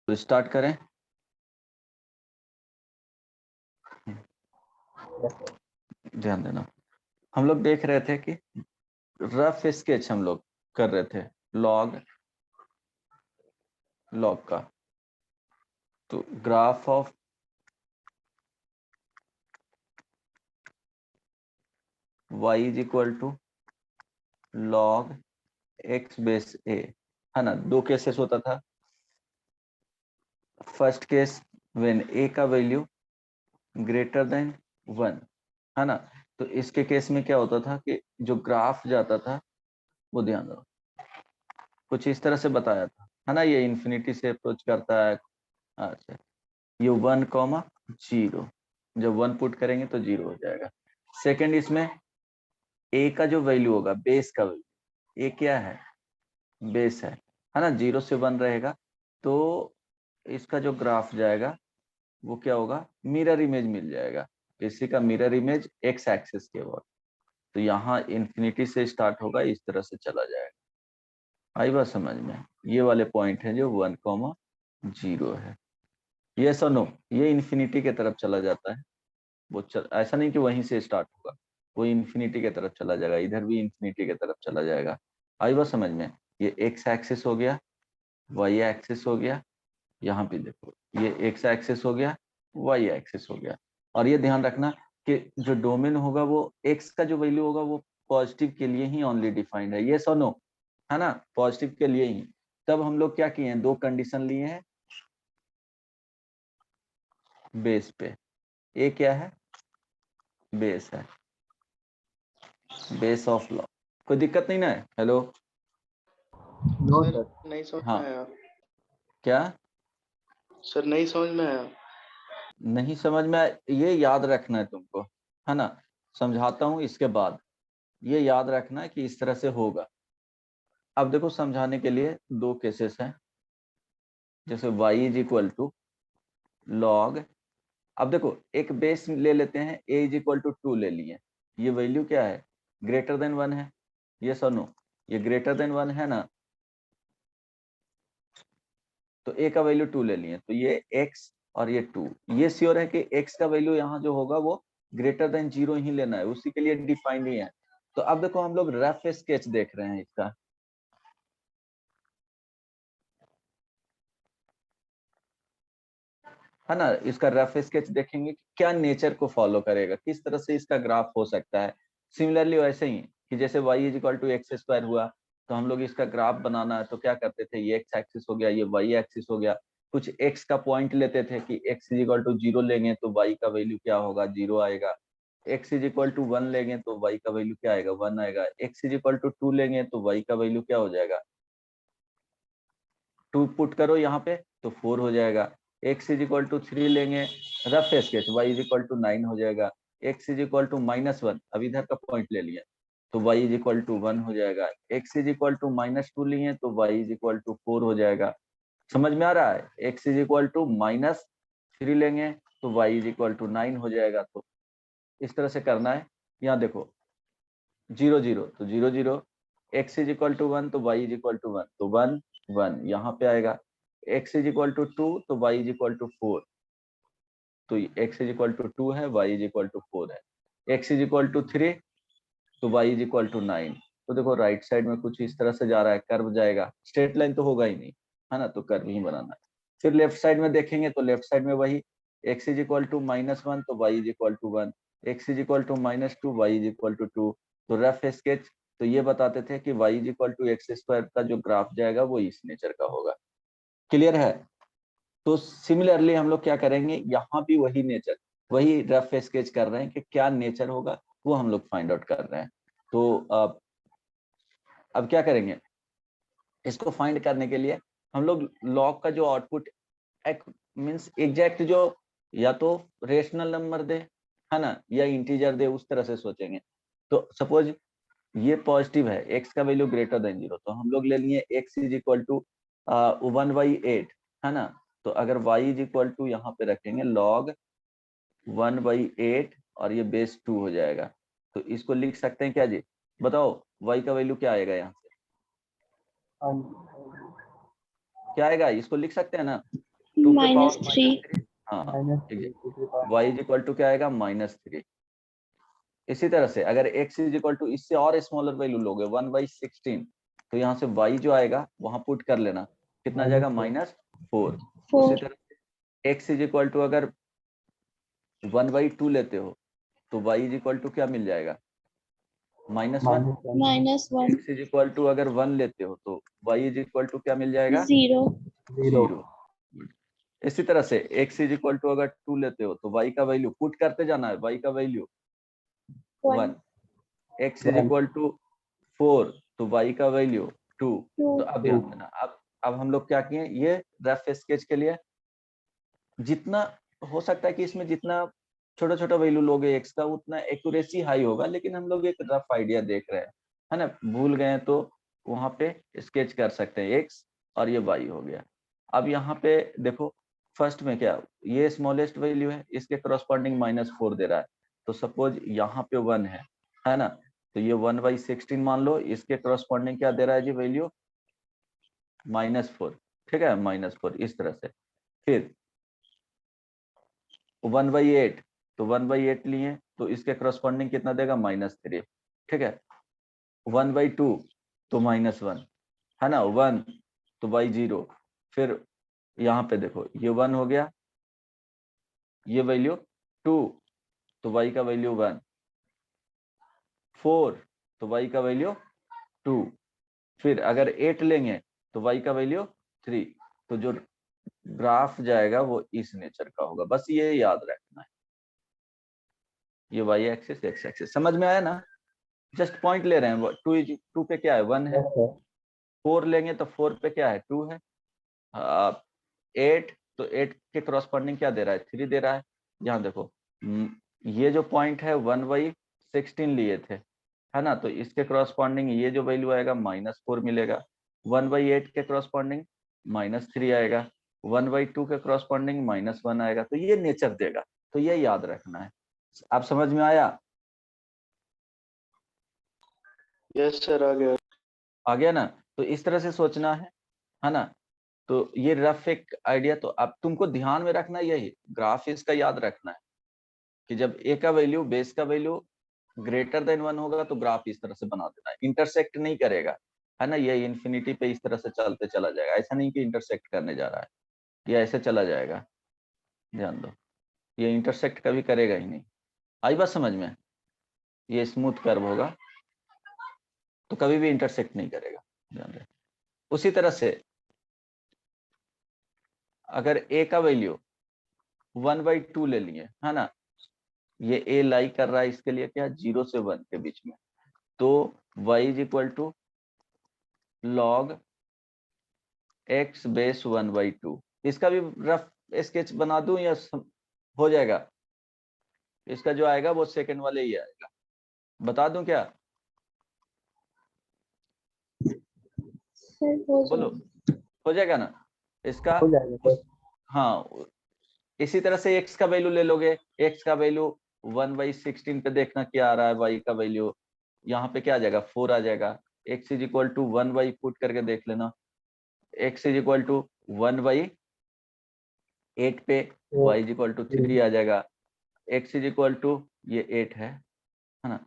तो स्टार्ट करें। ध्यान देना, हम लोग देख रहे थे कि रफ स्केच हम लोग कर रहे थे लॉग का। तो graph of y is equal to log x base a, है ना। दो केसेस होता था। फर्स्ट केस व्हेन a का वैल्यू ग्रेटर देन 1, है ना। तो इसके केस में क्या होता था कि जो ग्राफ जाता था वो, ध्यान दो, कुछ इस तरह से बताया था, है ना। ये इन्फिनिटी से अप्रोच करता है। अच्छा, ये 1,0, जब 1 पुट करेंगे तो 0 हो जाएगा। सेकंड, इसमें a का जो वैल्यू होगा, बेस का वैल्यू, a क्या है, बेस है ना। 0 से 1 रहेगा तो इसका जो ग्राफ जाएगा वो क्या होगा, मिरर इमेज मिल जाएगा। इसी का मिरर इमेज एक्स एक्सिस के ऊपर। तो यहाँ इन्फिनिटी से स्टार्ट होगा, इस तरह से चला जाएगा। आई बात समझ में। ये वाले पॉइंट है जो 1,0 है। ये नो, ये इन्फिनिटी के तरफ चला जाता है। वो ऐसा नहीं कि वहीं से स्टार्ट होगा, वो इन्फिनिटी के तरफ चला जाएगा। इधर भी इन्फिनिटी के तरफ चला जाएगा। आई बात समझ में। ये एक्स एक्सिस हो गया, वाई एक्सिस हो गया। यहाँ पे देखो, ये एक्स एक्सिस हो गया, वाई एक्सिस हो गया। और ये ध्यान रखना कि जो डोमेन होगा वो एक्स का जो वैल्यू होगा वो पॉजिटिव के लिए ही ओनली डिफाइंड है। ये नो, है ना, पॉजिटिव के लिए ही। तब हम लोग क्या किए हैं, दो कंडीशन लिए हैं बेस पे। ए क्या है, बेस है, बेस ऑफ लॉ। कोई दिक्कत नहीं ना है। हेलो, नो सर, नहीं समझ हाँ में आया। क्या सर नहीं समझ में आया। नहीं समझ में आया? ये याद रखना है तुमको, है ना। समझाता हूं इसके बाद, ये याद रखना है कि इस तरह से होगा। अब देखो, समझाने के लिए दो केसेस हैं। जैसे y is equal to log, अब देखो एक बेस ले लेते हैं, a इज इक्वल टू 2 ले लिए। ये वैल्यू क्या है, ग्रेटर देन 1 है। ये नो, ये ग्रेटर देन 1 है ना। तो a का वैल्यू 2 ले लिए, तो ये x और ये 2। ये श्योर है कि x का वैल्यू यहाँ जो होगा वो ग्रेटर देन 0 ही लेना है, उसी के लिए डिफाइंड ही है। तो अब देखो, हम लोग रफ स्केच देख रहे हैं इसका, है ना। इसका रफ स्केच देखेंगे कि क्या नेचर को फॉलो करेगा, किस तरह से इसका ग्राफ हो सकता है। सिमिलरली वैसे ही कि जैसे y is equal to x square हुआ, तो हम लोग इसका ग्राफ बनाना है तो क्या करते थे, ये एक्स एक्सिस हो गया, ये वाई एक्सिस हो गया। कुछ x का पॉइंट लेते थे कि x इज इक्वल टू 0 लेंगे तो y का वैल्यू क्या होगा, 0 आएगा। x इज इक्वल टू 1 लेंगे तो y का वैल्यू क्या आएगा, 1 आएगा। x इज इक्वल टू 2 लेंगे तो y का वैल्यू क्या हो जाएगा, 2 पुट करो यहाँ पे तो 4 हो जाएगा। x इज इक्वल टू 3 लेंगे, rough sketch, y is equal to 9 हो जाएगा। x इज इक्वल टू -1, अब इधर का पॉइंट ले लिया तो y इज इक्वल टू 1 हो जाएगा। x इज इक्वल टू -2 लिए तो y इज इक्वल टू 4 हो जाएगा। समझ में आ रहा है। x इज इक्वल टू -3 लेंगे तो y इज इक्वल टू 9 हो जाएगा। तो इस तरह से करना है। यहाँ देखो 0 0 तो 0 0, x इज इक्वल टू 1 तो y इज इक्वल टू 1 तो 1 1 यहाँ पे आएगा। x इज इक्वल टू 2 तो y इज इक्वल टू 4, तो x इज इक्वल टू 2 है, y इज इक्वल टू 4 है। x इज इक्वल टू 3 तो y इज इक्वल टू 9। तो देखो राइट साइड में कुछ इस तरह से जा रहा है, कर्व जाएगा, स्ट्रेट लाइन तो होगा ही नहीं, है ना, तो कर्व ही बनाना है। फिर लेफ्ट साइड में देखेंगे तो लेफ्ट साइड में वही, x इज इक्वल टू -1 तो y is equal to 1, x is equal to -2 y is equal to 2। तो रफ स्केच तो ये बताते थे कि y is equal to x square का जो ग्राफ जाएगा वो इस नेचर का होगा। क्लियर है। तो सिमिलरली हम लोग क्या करेंगे, यहाँ भी वही नेचर, वही रफ स्केच कर रहे हैं कि क्या नेचर होगा वो हम लोग फाइंड आउट कर रहे हैं। तो अब क्या करेंगे, इसको फाइंड करने के लिए हम लोग लॉग का जो आउटपुट मीन्स एग्जैक्ट, जो या तो रेशनल नंबर दे, है ना, या इंटीजर दे, उस तरह से सोचेंगे। तो सपोज ये पॉजिटिव है, x का वैल्यू ग्रेटर देन 0, तो हम लोग ले लिए x इज इक्वल टू 1/8, है ना। तो अगर y इज इक्वल टू यहाँ पे रखेंगे log 1/8 और ये बेस 2 हो जाएगा। तो इसको लिख सकते हैं क्या जी, बताओ y का वैल्यू क्या आएगा, यहाँ से क्या आएगा, इसको लिख सकते हैं ना। 2 पे पावर -3 हाँ y इज इक्वल टू क्या आएगा -3। इसी तरह से अगर x इज इक्वल टू इससे और स्मॉलर वैल्यू लोगे 1/16 तो यहाँ से y जो आएगा वहां पुट कर लेना, कितना जाएगा -4। उसी तरह से x इज इक्वल टू अगर 1/2 लेते हो तो y इज इक्वल टू क्या मिल जाएगा -1। -1 x इज इक्वल टू अगर 1 लेते हो तो y इज इक्वल टू क्या मिल जाएगा 0 इसी तरह से x इज इक्वल टू अगर 2 लेते हो तो y का वैल्यू पुट करते जाना है, y का value 1। x is equal to 4 तो y का वैल्यू 2। तो अब ध्यान देना, अब हम लोग क्या किए, ये रफ स्केच के लिए जितना हो सकता है कि इसमें जितना छोटा छोटा वैल्यू लोगे x का उतना एक्यूरेसी हाई होगा, लेकिन हम लोग एक रफ आइडिया देख रहे हैं, है ना। भूल गए तो वहां पे स्केच कर सकते हैं, x और ये y हो गया। अब यहाँ पे देखो फर्स्ट में क्या, ये स्मॉलेस्ट वैल्यू है, इसके करस्पॉन्डिंग -4 दे रहा है, तो सपोज यहाँ पे 1 है ना, तो ये 1/16 मान लो, इसके करस्पॉन्डिंग क्या दे रहा है जी वैल्यू -4, ठीक है -4 इस तरह से। फिर 1/8 तो 1/8 लिए तो इसके करस्पॉन्डिंग कितना देगा -3, ठीक है। 1/2 तो -1 है ना, 1 तो y0। फिर यहाँ पे देखो ये 1 हो गया, ये वैल्यू 2 तो y का वैल्यू 1, 4 तो y का वैल्यू 2। फिर अगर 8 लेंगे तो y का वैल्यू 3। तो जो ग्राफ जाएगा वो इस नेचर का होगा, बस ये याद रखना है। ये y एक्सिस x एक्सिस समझ में आया ना, जस्ट पॉइंट ले रहे हैं। 2 पे क्या है 1 है, 4 लेंगे तो 4 पे क्या है 2 है, 8 तो 8 के करस्पॉन्डिंग क्या दे रहा है 3 दे रहा है। यहाँ देखो ये जो पॉइंट है 1/16 लिए थे, है ना, तो इसके करस्पॉन्डिंग ये जो वैल्यू आएगा -4 मिलेगा। 1/8 के करस्पॉन्डिंग -3 आएगा, 1/2 के करस्पॉन्डिंग -1 आएगा, तो ये नेचर देगा, तो ये याद रखना है। आप समझ में आया? यस सर आ गया ना, तो इस तरह से सोचना है ना। तो ये रफ एक आइडिया, तो अब तुमको ध्यान में रखना यही ग्राफ इसका याद रखना है कि जब ए का वैल्यू बेस का वैल्यू ग्रेटर देन 1 होगा तो ग्राफ इस तरह से बना देना है, इंटरसेक्ट नहीं करेगा, है ना। ये इन्फिनिटी पे इस तरह से चलते चला जाएगा, ऐसा नहीं कि इंटरसेक्ट करने जा रहा है, ये ऐसे चला जाएगा, ध्यान दो, ये इंटरसेक्ट कभी करेगा ही नहीं। आई बात समझ में? ये स्मूथ कर्व होगा तो कभी भी इंटरसेक्ट नहीं करेगा, ध्यान दे। उसी तरह से अगर ए का वैल्यू 1/2 ले लिए, है ना, ये ए लाई कर रहा है इसके लिए क्या 0 से 1 के बीच में, तो y is equal to log x base 1/2। इसका भी रफ स्केच बना दूं या हो जाएगा? इसका जो आएगा वो सेकंड वाले ही आएगा, बता दूं क्या? बोलो, हो जाएगा ना इसका? हाँ, इसी तरह से x का वैल्यू ले लोगे, x का वैल्यू 1/16 पे देखना क्या आ रहा है, y का वैल्यू यहाँ पे क्या आ जाएगा 4 आ जाएगा। x is equal to 1/, put करके देख लेना, x इज इक्वल टू 1/8 पे y इज इक्वल टू 3 आ जाएगा। x इज इक्वल टू ये 8 है ना,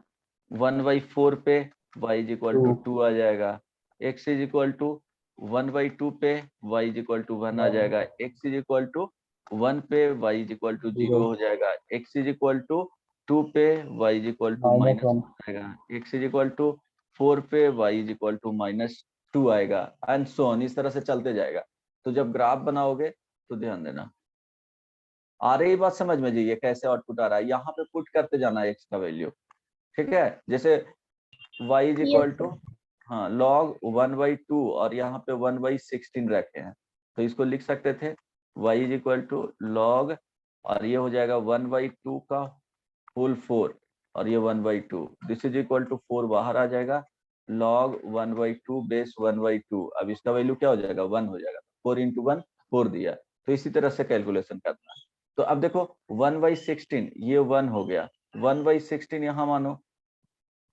1/4 पे y इज इक्वल टू 2 आ जाएगा। x इज इक्वल टू 1/2 पे y इज इक्वल टू 1 आ जाएगा। x इज इक्वल टू 1 पे y इज इक्वल टू 0 हो जाएगा। x इज इक्वल टू 2 पे y इज इक्वल टू -1 हो जाएगा। x इज इक्वल टू 4 पे y इज इक्वल टू -2 आएगा, एंड सो ऑन, इस तरह से चलते जाएगा। तो जब ग्राफ बनाओगे तो ध्यान देना, आ रही बात समझ में जी, ये कैसे आउटपुट आ रहा है, यहाँ पे पुट करते जाना है x का वैल्यू, ठीक है। जैसे y इज इक्वल टू हाँ log 1/2 और यहाँ पे 1/16 रखे हैं, तो इसको लिख सकते थे y is equal to log, और ये हो जाएगा 1/2 का होल 4 और ये 1/2, दिस इज इक्वल टू 4 बाहर आ जाएगा, log 1/2 बेस 1/2। अब इसका वैल्यू क्या हो जाएगा 1 हो जाएगा, 4 into 1 4 दिया। तो इसी तरह से कैलकुलेशन करना है। तो अब देखो 1/16 ये 1 हो गया, 1/16 यहाँ मानो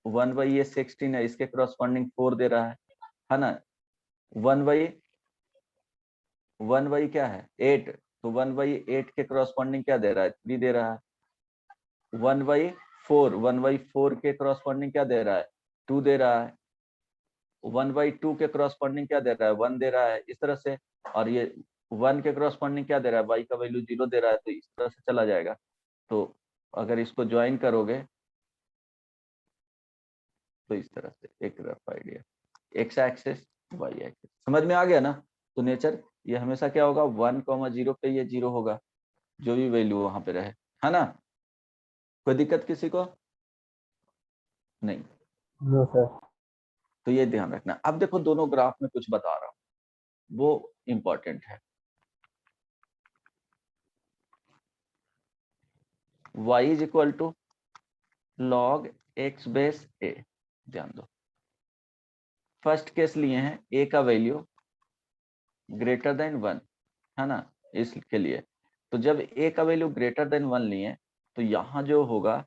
1/16 है, इसके करस्पॉन्डिंग 4 दे रहा है ना, 1/1 क्या है 8, तो 1/8 के करस्पॉन्डिंग क्या दे रहा है? 3 दे रहा है। 1/4 के करस्पॉन्डिंग क्या दे रहा है? 2 दे रहा है। 1/2 के करस्पॉन्डिंग क्या दे रहा है? 1 दे रहा है, इस तरह से। और ये 1 के करस्पॉन्डिंग क्या दे रहा है? y का वैल्यू 0 दे रहा है, तो इस तरह से चला जाएगा। तो अगर इसको ज्वाइन करोगे तो इस तरह से एक rough idea, x axis y axis. समझ में आ गया ना? तो नेचर ये हमेशा क्या होगा? 1,0 पे ये 0 होगा, जो भी वैल्यू वहां पे रहे, है ना? कोई दिक्कत किसी को? नहीं। No sir. तो ये ध्यान रखना। अब देखो दोनों ग्राफ में कुछ बता रहा हूं, वो इंपॉर्टेंट है। y is equal to log x base a। ध्यान दो, फर्स्ट केस लिए हैं a का वैल्यू ग्रेटर देन 1, है ना, इसके लिए। तो जब a का वैल्यू ग्रेटर देन 1 लिए तो यहां जो होगा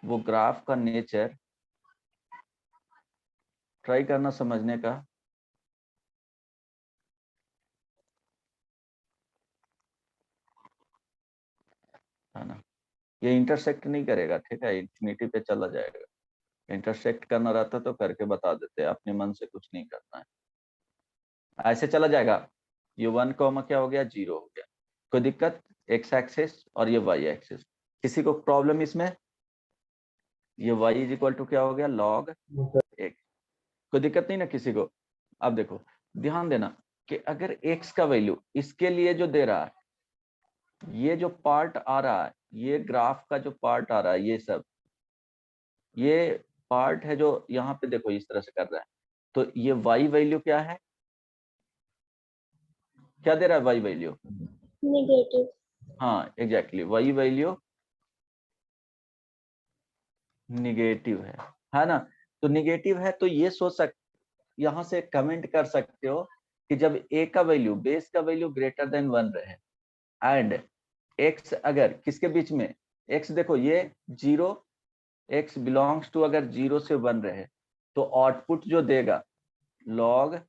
वो ग्राफ का नेचर, ट्राई करना समझने का। है ना, ये इंटरसेक्ट नहीं करेगा, ठीक है, इंफिनिटी पे चला जाएगा। इंटरसेक्ट करना रहता तो करके बता देते, अपने मन से कुछ नहीं करना है, ऐसे चला जाएगा। ये 1, क्या हो गया? 0 हो गया। कोई दिक्कत? एक्स एक्सिस और ये वाई एक्सिस, किसी को प्रॉब्लम इसमें? ये y इज इक्वल टू क्या हो गया? log x। कोई दिक्कत नहीं ना किसी को? अब देखो ध्यान देना कि अगर x का वैल्यू इसके लिए जो दे रहा है, ये जो पार्ट आ रहा है, ये ग्राफ का जो पार्ट आ रहा है, ये सब ये पार्ट है जो यहाँ पे देखो इस तरह से कर रहा है, तो ये y वैल्यू क्या है? क्या दे रहा है y वैल्यू? नेगेटिव। हाँ एग्जैक्टली, y वैल्यू निगेटिव है ना? तो निगेटिव है तो ये सोच यहाँ से कमेंट कर सकते हो कि जब a का वैल्यू, बेस का वैल्यू ग्रेटर देन 1 रहे एंड x अगर किसके बीच में, x देखो ये 0, x बिलोंग्स टू अगर 0 से 1 रहे तो आउटपुट जो देगा log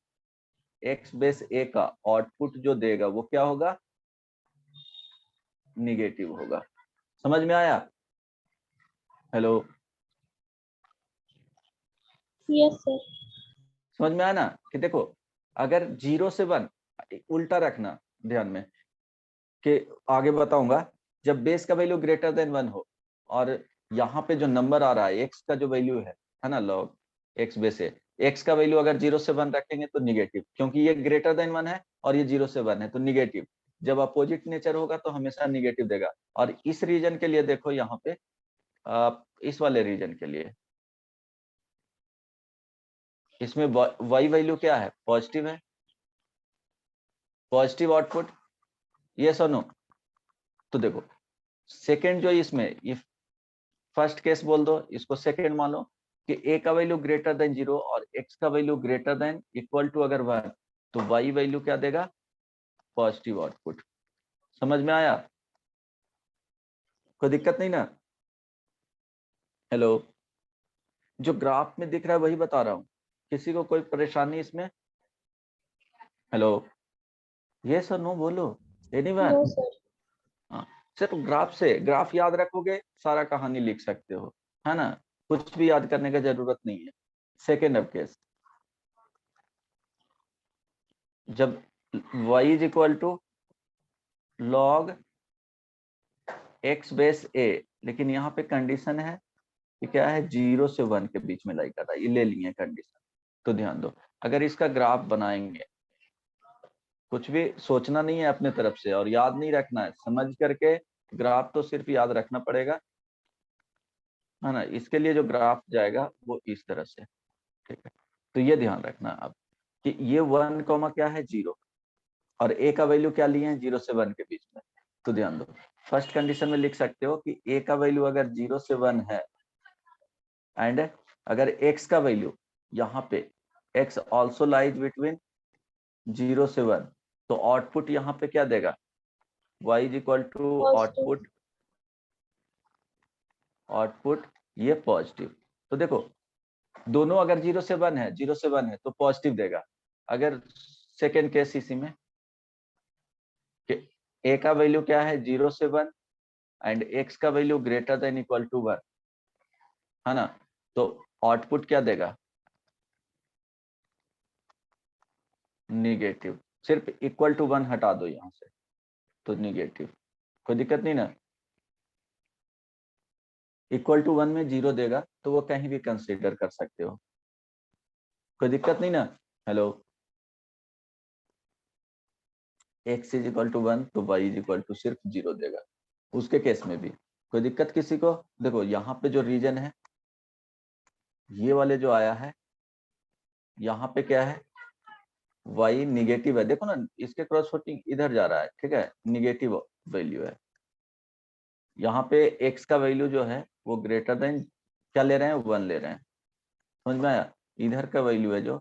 x बेस a का आउटपुट जो देगा वो क्या होगा? निगेटिव होगा। समझ में आया? Hello, yes sir. समझ में आया ना? कि देखो अगर 0 से 1, उल्टा रखना ध्यान में कि आगे बताऊंगा, जब बेस का वैल्यू ग्रेटर देन 1 हो और यहाँ पे जो नंबर आ रहा है एक्स का जो वैल्यू है ना, लॉग एक्स बेस है, एक्स का वैल्यू अगर 0 से 1 रखेंगे तो निगेटिव, क्योंकि ये ग्रेटर देन 1 है और ये 0 से 1 है तो निगेटिव। जब अपोजिट नेचर होगा तो हमेशा निगेटिव देगा। और इस रीजन के लिए देखो यहाँ पे इस वाले रीजन के लिए इसमें y वैल्यू क्या है? पॉजिटिव है, पॉजिटिव आउटपुट, यस और नो? तो देखो सेकेंड जो इसमें, ये फर्स्ट केस बोल दो, इसको सेकेंड मान लो कि a का वैल्यू ग्रेटर देन 0 और x का value greater than equal to अगर 1, तो y वैल्यू क्या देगा? Positive output. समझ में आया? कोई दिक्कत नहीं ना? हेलो, जो ग्राफ में दिख रहा है वही बता रहा हूँ, किसी को कोई परेशानी इसमें? हेलो, यस और नो बोलो, एनीवन? No sir. हाँ, सिर्फ ग्राफ से, ग्राफ याद रखोगे सारा कहानी लिख सकते हो, है ना, कुछ भी याद करने का जरूरत नहीं है। सेकेंड अब केस, जब y is equal to log x base a, लेकिन यहाँ पे कंडीशन है कि क्या है? 0 से 1 के बीच में लाई कर रहा है, ये ले लिए कंडीशन। तो ध्यान दो, अगर इसका ग्राफ बनाएंगे, कुछ भी सोचना नहीं है अपने तरफ से और याद नहीं रखना है, समझ करके ग्राफ तो सिर्फ याद रखना पड़ेगा, है ना। इसके लिए जो ग्राफ जाएगा वो इस तरह से, ठीक है। तो ये ध्यान रखना अब कि ये 1, क्या है? 0, और a का वैल्यू क्या लिए हैं? 0 से 1 के बीच में। तो ध्यान दो, फर्स्ट कंडीशन में लिख सकते हो कि a का वैल्यू अगर 0 से 1 है एंड अगर x का वैल्यू यहाँ पे x ऑल्सो लाइज बिटवीन 0 से 1, तो आउटपुट यहाँ पे क्या देगा? y is equal to positive. Output ये पॉजिटिव। तो देखो दोनों अगर 0 से 1 है, 0 से 1 है तो पॉजिटिव देगा। अगर सेकेंड केस इसी में कि ए का वैल्यू क्या है 0 से 1 एंड एक्स का value greater than equal to 1, है ना। तो आउटपुट क्या देगा, निगेटिव। सिर्फ इक्वल टू 1 हटा दो यहाँ से तो निगेटिव, कोई दिक्कत नहीं ना। इक्वल टू 1 में 0 देगा तो वो कहीं भी कंसीडर कर सकते हो, कोई दिक्कत नहीं ना। Hello, x is equal to 1 तो y इज इक्वल टू सिर्फ 0 देगा, उसके केस में भी कोई दिक्कत किसी को। देखो यहाँ पे जो रीजन है ये वाले जो आया है, यहाँ पे क्या है y निगेटिव है, देखो ना इसके क्रॉस वोटिंग इधर जा रहा है, ठीक है, निगेटिव वैल्यू है। यहाँ पे x का वैल्यू जो है वो ग्रेटर देन क्या ले रहे हैं, 1 ले रहे हैं, समझ में आया। इधर का वैल्यू है जो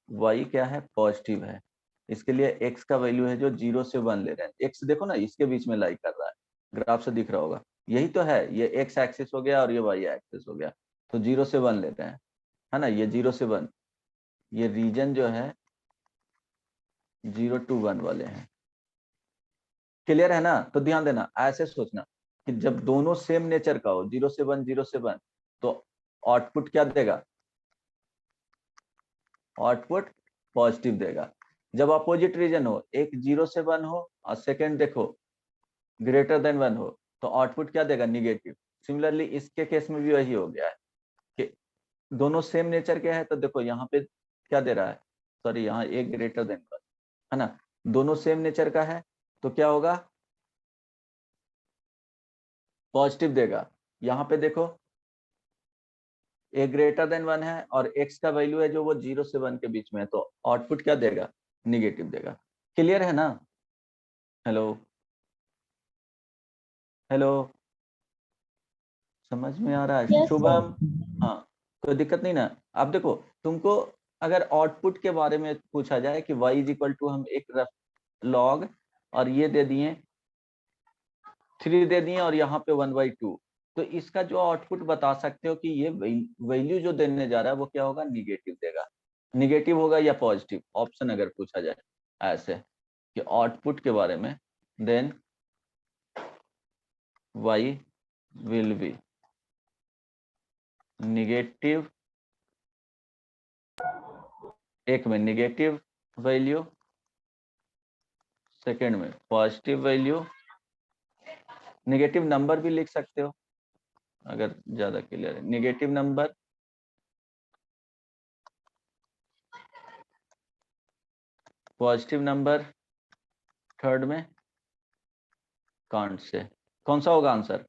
y क्या है, पॉजिटिव है, इसके लिए x का वैल्यू है जो 0 से 1 ले रहे हैं। x देखो ना इसके बीच में लाई कर रहा है, ग्राफ से दिख रहा होगा, यही तो है, ये x एक्सिस हो गया और ये y एक्सिस हो गया, तो 0 से 1 लेते हैं, है ना। ये 0 से 1, ये रीजन जो है 0 to 1 वाले हैं, क्लियर है ना। तो ध्यान देना, ऐसे सोचना कि जब दोनों सेम नेचर का हो, 0 से 1 0 से 1, तो आउटपुट क्या देगा, आउटपुट पॉजिटिव देगा। जब अपोजिट रीजन हो, एक 0 से 1 हो और सेकंड देखो ग्रेटर देन 1 हो, तो आउटपुट क्या देगा, निगेटिव। सिमिलरली इसके केस में भी वही हो गया है कि दोनों सेम नेचर के हैं, तो देखो यहाँ पे क्या दे रहा है, सॉरी यहाँ एक ग्रेटर देन 1, है ना, दोनों सेम नेचर का है तो क्या होगा, पॉजिटिव देगा। यहाँ पे देखो ए ग्रेटर देन 1 है और x का वैल्यू है जो वो 0 से 1 के बीच में है, तो आउटपुट क्या देगा, निगेटिव देगा। क्लियर है ना। हेलो हेलो, समझ में आ रहा है Yes, sir. शुभम। हाँ, कोई दिक्कत नहीं ना। अब देखो तुमको अगर आउटपुट के बारे में पूछा जाए कि y इज इक्वल टू, हम एक रफ लॉग और ये दे दिए 3 दे दिए और यहाँ पे 1/2, तो इसका जो आउटपुट बता सकते हो कि ये वैल्यू जो देने जा रहा है वो क्या होगा, निगेटिव देगा। निगेटिव होगा या पॉजिटिव, ऑप्शन अगर पूछा जाए ऐसे कि आउटपुट के बारे में, then y will be negative, एक में निगेटिव वैल्यू, सेकेंड में पॉजिटिव वैल्यू। निगेटिव नंबर भी लिख सकते हो अगर ज्यादा क्लियर है, negative number, positive number third में, कांट से कौन सा होगा आंसर,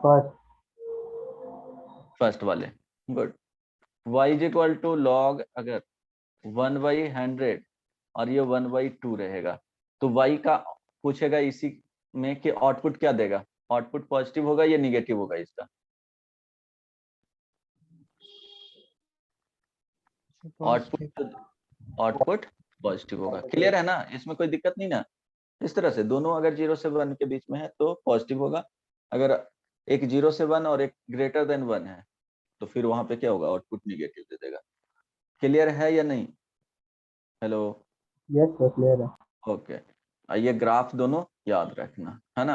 First. फर्स्ट वाले, good. y is equal to log अगर 1/100 और ये 1/2 रहेगा, तो y का पूछेगा इसी में कि आउटपुट क्या देगा, आउटपुट पॉजिटिव होगा या निगेटिव होगा इसका, आउटपुट पॉजिटिव होगा। क्लियर है ना, इसमें कोई दिक्कत नहीं ना। इस तरह से दोनों अगर 0 से 1 के बीच में है तो पॉजिटिव होगा, अगर एक 0 से 1 और एक ग्रेटर देन 1 है तो फिर वहां पे क्या होगा, आउटपुट निगेटिव दे देगा। क्लियर है या नहीं। Hello, Yes, sir. Clear है. ओके। ये ग्राफ दोनों याद रखना, है ना।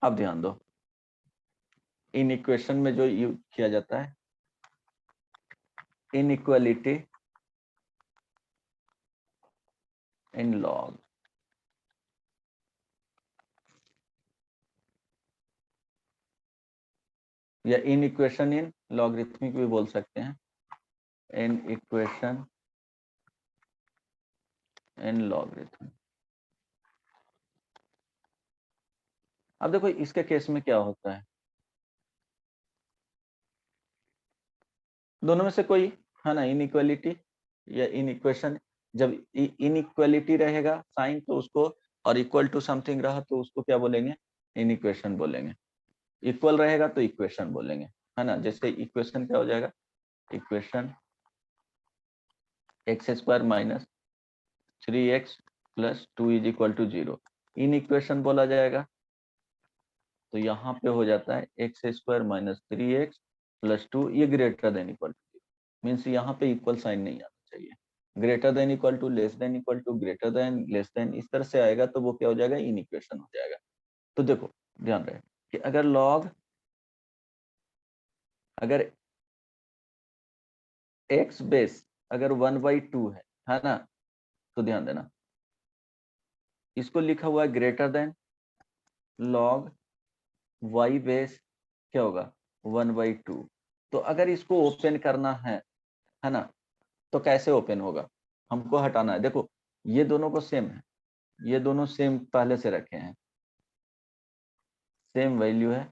अब ध्यान दो, इन इक्वेशन में जो यूज किया जाता है, इनइक्वालिटी इन लॉग, या इन इक्वेशन इन लॉगरिथमिक भी बोल सकते हैं, इन इक्वेशन इन लॉगरिथम। अब देखो इसके केस में क्या होता है, दोनों में से कोई, है ना, इनइक्वालिटी या इन इक्वेशन। जब इनइक्वालिटी रहेगा साइन तो उसको, और इक्वल टू समथिंग रहा तो उसको क्या बोलेंगे, इन इक्वेशन बोलेंगे। इक्वल रहेगा तो इक्वेशन बोलेंगे, है ना। जैसे इक्वेशन क्या हो जाएगा, equation x² minus 3x plus 2 is equal to 0, inequation बोला जाएगा। तो यहाँ पे हो जाता है x² माइनस 3x प्लस 2, ये greater than equal to 0, means यहाँ पे इक्वल साइन नहीं आना चाहिए, greater than equal to, less than equal to, greater than, less than, इस तरह से आएगा तो वो क्या हो जाएगा, इन इक्वेशन हो जाएगा। तो देखो ध्यान रहे कि अगर लॉग, अगर x बेस अगर 1/2 है ना, तो ध्यान देना इसको लिखा हुआ है greater than log y base क्या होगा 1/2। तो अगर इसको ओपन करना है ना, तो कैसे ओपन होगा, हमको हटाना है। देखो ये दोनों को सेम है, ये दोनों सेम पहले से रखे हैं, सेम वैल्यू है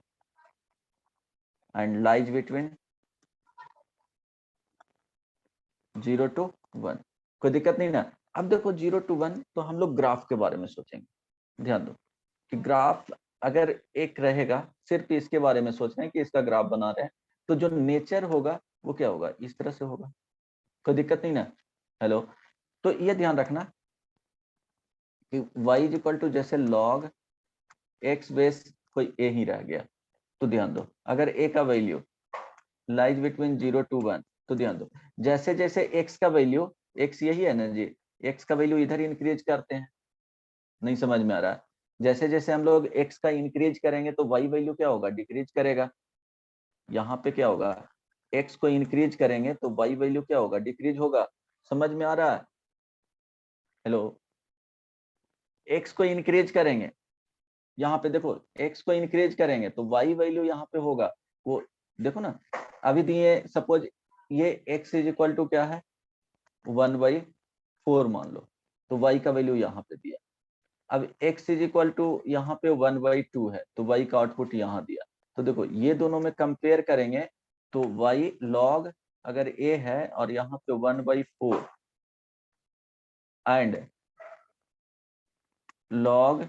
एंड लाइज बिटवीन 0 to 1, कोई दिक्कत नहीं ना। अब देखो 0 to 1 तो हम लोग ग्राफ के बारे में सोचेंगे। ध्यान दो कि ग्राफ अगर एक रहेगा, सिर्फ इसके बारे में सोच रहे हैं कि इसका ग्राफ बना रहे हैं, तो जो नेचर होगा वो क्या होगा, इस तरह से होगा, कोई दिक्कत नहीं ना। हेलो, तो ये ध्यान रखना कि y इज इक्वल टू जैसे log x बेस कोई a ही रह गया, तो ध्यान दो अगर a का वैल्यू लाइज बिटवीन 0 to 1, तो ध्यान दो जैसे जैसे x का वैल्यू, x यही है ना जी, x का वैल्यू इधर इंक्रीज करते हैं, नहीं समझ में आ रहा है, जैसे जैसे हम लोग x का इंक्रीज करेंगे तो y वैल्यू क्या होगा, डिक्रीज करेगा। यहाँ पे क्या होगा, x को इंक्रीज करेंगे तो y वैल्यू क्या होगा, डिक्रीज होगा। समझ में आ रहा है? हेलो, x को इंक्रीज करेंगे, यहाँ पे देखो x को इंक्रीज करेंगे तो y वैल्यू यहाँ पे होगा वो, देखो ना अभी दिए सपोज ये x इज इक्वल टू क्या है 1/4 मान लो, तो y का वैल्यू यहाँ पे दिया। अब x इज इक्वल टू यहाँ पे 1/2 है, तो y का आउटपुट यहाँ दिया। तो देखो ये दोनों में कंपेयर करेंगे तो y log अगर a है और यहाँ पे 1/4 एंड log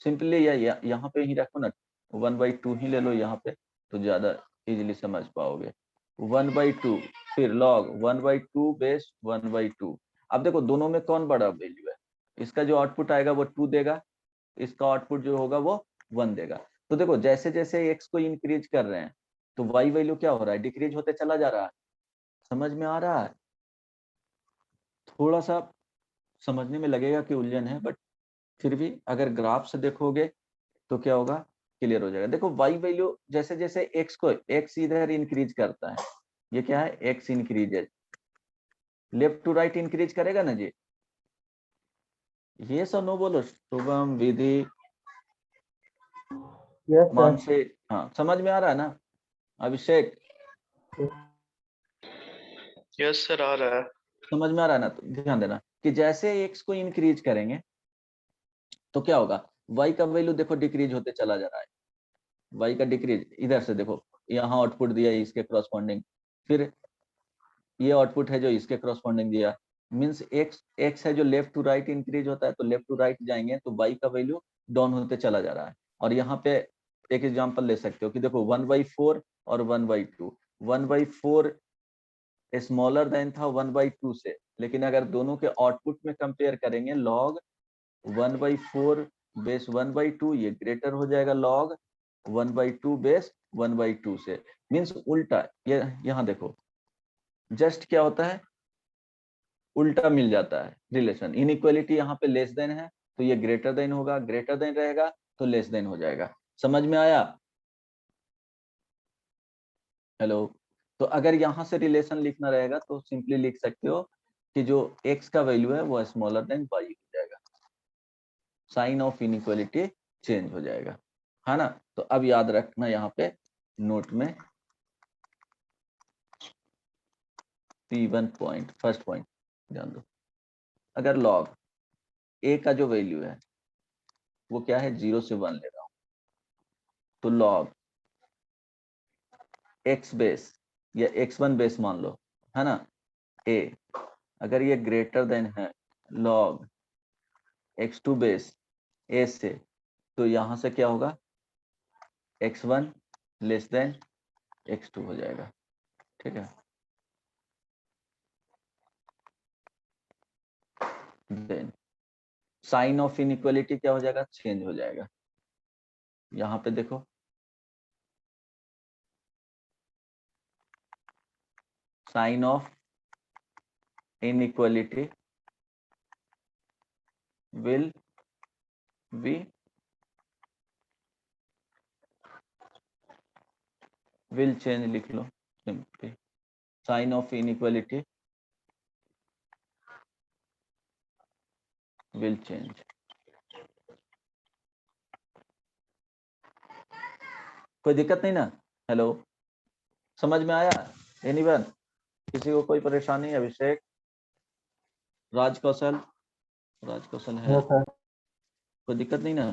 सिंपली यहाँ पे ही रखो ना, 1/2 ही ले लो यहाँ पे तो ज्यादा इजीली समझ पाओगे। 1/2 फिर log 1/2 बेस 1/2। अब देखो दोनों में कौन बड़ा वैल्यू है, इसका जो आउटपुट आएगा वो 2 देगा, इसका आउटपुट जो होगा वो 1 देगा। तो देखो जैसे जैसे x को इंक्रीज कर रहे हैं तो y वैल्यू क्या हो रहा है, डिक्रीज होते चला जा रहा है। समझ में आ रहा है? थोड़ा सा समझने में लगेगा कि उलझन है, बट फिर भी अगर ग्राफ से देखोगे तो क्या होगा, क्लियर हो जाएगा। देखो y वैल्यू जैसे जैसे x इधर इंक्रीज करता है, ये क्या है x increases, left to right increase करेगा ना जी, ये सब नो बोलो, शुभम, विधि, Yes, sir. मानसे, हाँ समझ में आ रहा है ना, अभिषेक यस सर आ रहा है। समझ में आ रहा है ना। तो ध्यान देना कि जैसे x को इंक्रीज करेंगे तो क्या होगा, y का वैल्यू देखो डिक्रीज होते चला जा रहा है, y का डिक्रीज, इधर से देखो यहाँ आउटपुट दिया है इसके करस्पॉन्डिंग, फिर ये आउटपुट है जो इसके करस्पॉन्डिंग दिया, मींस x है जो लेफ्ट टू राइट इंक्रीज होता है, तो लेफ्ट टू राइट जाएंगे तो y का वैल्यू डाउन होते चला जा रहा है। और यहाँ पे एक एग्जांपल ले सकते हो कि देखो 1/4 और 1/2, 1/4 स्मॉलर देन था 1/2 से, लेकिन अगर दोनों के आउटपुट में कंपेयर करेंगे log 1/4 बेस 1/2 ये ग्रेटर हो जाएगा log 1/2 बेस 1/2 से, मींस उल्टा। ये यहाँ देखो जस्ट क्या होता है, उल्टा मिल जाता है रिलेशन, इनइक्वालिटी यहाँ पे लेस देन है तो ये ग्रेटर देन होगा, ग्रेटर देन रहेगा तो लेस देन हो जाएगा। समझ में आया? हेलो, तो अगर यहाँ से रिलेशन लिखना रहेगा तो सिंपली लिख सकते हो कि जो x का वैल्यू है वो स्मॉलर देन y हो जाएगा, साइन ऑफ इनइक्वालिटी चेंज हो जाएगा, है ना। तो अब याद रखना यहाँ पे नोट में P1 पॉइंट, फर्स्ट पॉइंट ध्यान दो, अगर log a का जो वैल्यू है वो क्या है 0 से 1 ले रहा हूं, तो log x बेस या x1 बेस मान लो, है ना, a अगर ये ग्रेटर देन है log x2 बेस a से, तो यहां से क्या होगा x1 लेस देन x2 हो जाएगा, ठीक है। देन साइन ऑफ इनइक्वालिटी क्या हो जाएगा, चेंज हो जाएगा। यहाँ पे देखो sign of inequality will be will change लिख लो simply, sign of inequality will change। कोई दिक्कत नहीं ना? हेलो, समझ में आया? एनीवन, किसी को कोई परेशानी? अभिषेक, राजकौशल, राजकौशल है? No sir. कोई दिक्कत नहीं ना?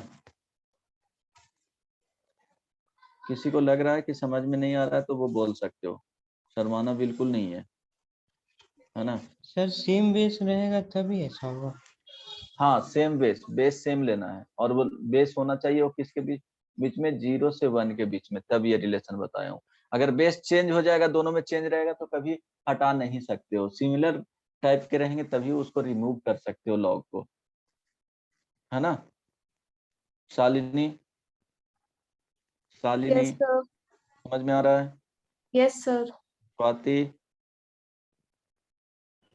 किसी को लग रहा है कि समझ में नहीं आ रहा है तो वो बोल सकते हो, शर्माना बिल्कुल नहीं है ना? सर सेम बेस रहेगा तभी ऐसा होगा। हाँ, सेम बेस सेम लेना है, और वो बेस होना चाहिए वो किसके बीच बीच में, 0 से 1 के बीच में, तब ये रिलेशन बताया हूँ। अगर बेस चेंज हो जाएगा, दोनों में चेंज रहेगा तो कभी हटा नहीं सकते हो। सिमिलर टाइप के रहेंगे तभी उसको रिमूव कर सकते हो लॉग को, है ना? Shalini, Shalini yes sir. समझ में आ रहा है? Yes sir. Swati,